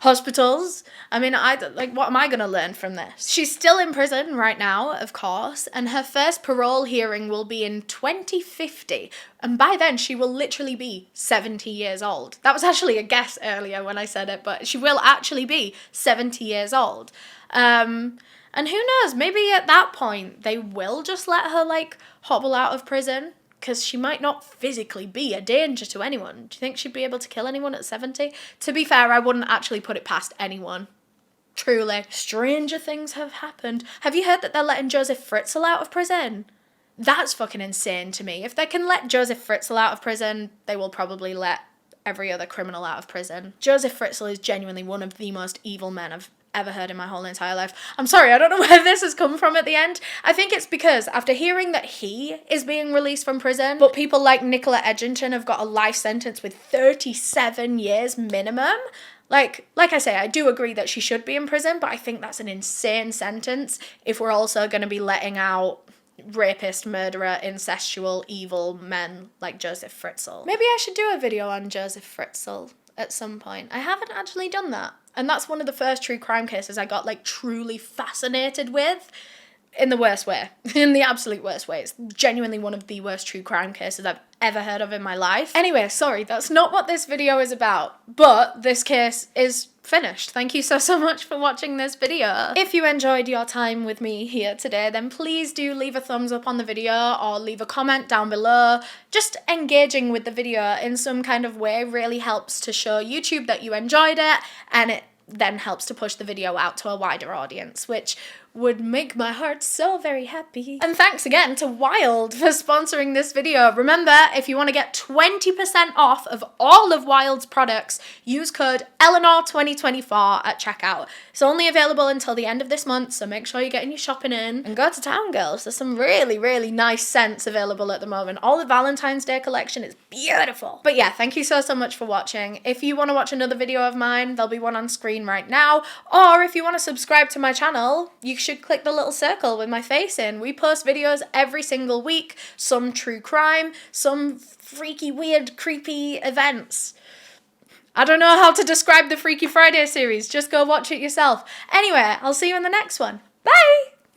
hospitals. I mean, what am I gonna learn from this? She's still in prison right now, of course, and her first parole hearing will be in 2050, and by then she will literally be 70 years old. That was actually a guess earlier when I said it, but she will actually be 70 years old. And who knows, maybe at that point they will just let her like hobble out of prison, because she might not physically be a danger to anyone. Do you think she'd be able to kill anyone at 70? To be fair, I wouldn't actually put it past anyone. Truly. Stranger things have happened. Have you heard that they're letting Joseph Fritzl out of prison? That's fucking insane to me. If they can let Joseph Fritzl out of prison, they will probably let every other criminal out of prison. Joseph Fritzl is genuinely one of the most evil men I've ever heard in my whole entire life. I'm sorry, I don't know where this has come from at the end. I think it's because after hearing that he is being released from prison, but people like Nicola Edgington have got a life sentence with 37 years minimum, like I say, I do agree that she should be in prison, but I think that's an insane sentence if we're also going to be letting out rapist, murderer, incestual, evil men like Joseph Fritzl. Maybe I should do a video on Joseph Fritzl at some point. I haven't actually done that. And that's one of the first true crime cases I got like truly fascinated with, in the worst way, in the absolute worst way. It's genuinely one of the worst true crime cases I've ever heard of in my life. Anyway, sorry, that's not what this video is about, but this case is finished. Thank you so much for watching this video. If you enjoyed your time with me here today, then please do leave a thumbs up on the video or leave a comment down below. Just engaging with the video in some kind of way really helps to show YouTube that you enjoyed it, and it then helps to push the video out to a wider audience, which would make my heart so very happy. And thanks again to Wild for sponsoring this video. Remember, if you want to get 20% off of all of Wild's products, use code EleanorNeale2024 at checkout. It's only available until the end of this month, so make sure you're getting your shopping in. And go to town, girls. There's some really nice scents available at the moment. All the Valentine's Day collection is beautiful. But yeah, thank you so much for watching. If you want to watch another video of mine, there'll be one on screen right now. Or if you want to subscribe to my channel, you should click the little circle with my face in. We post videos every single week, some true crime, some freaky, weird, creepy events. I don't know how to describe the Freaky Friday series, just go watch it yourself. Anyway, I'll see you in the next one. Bye!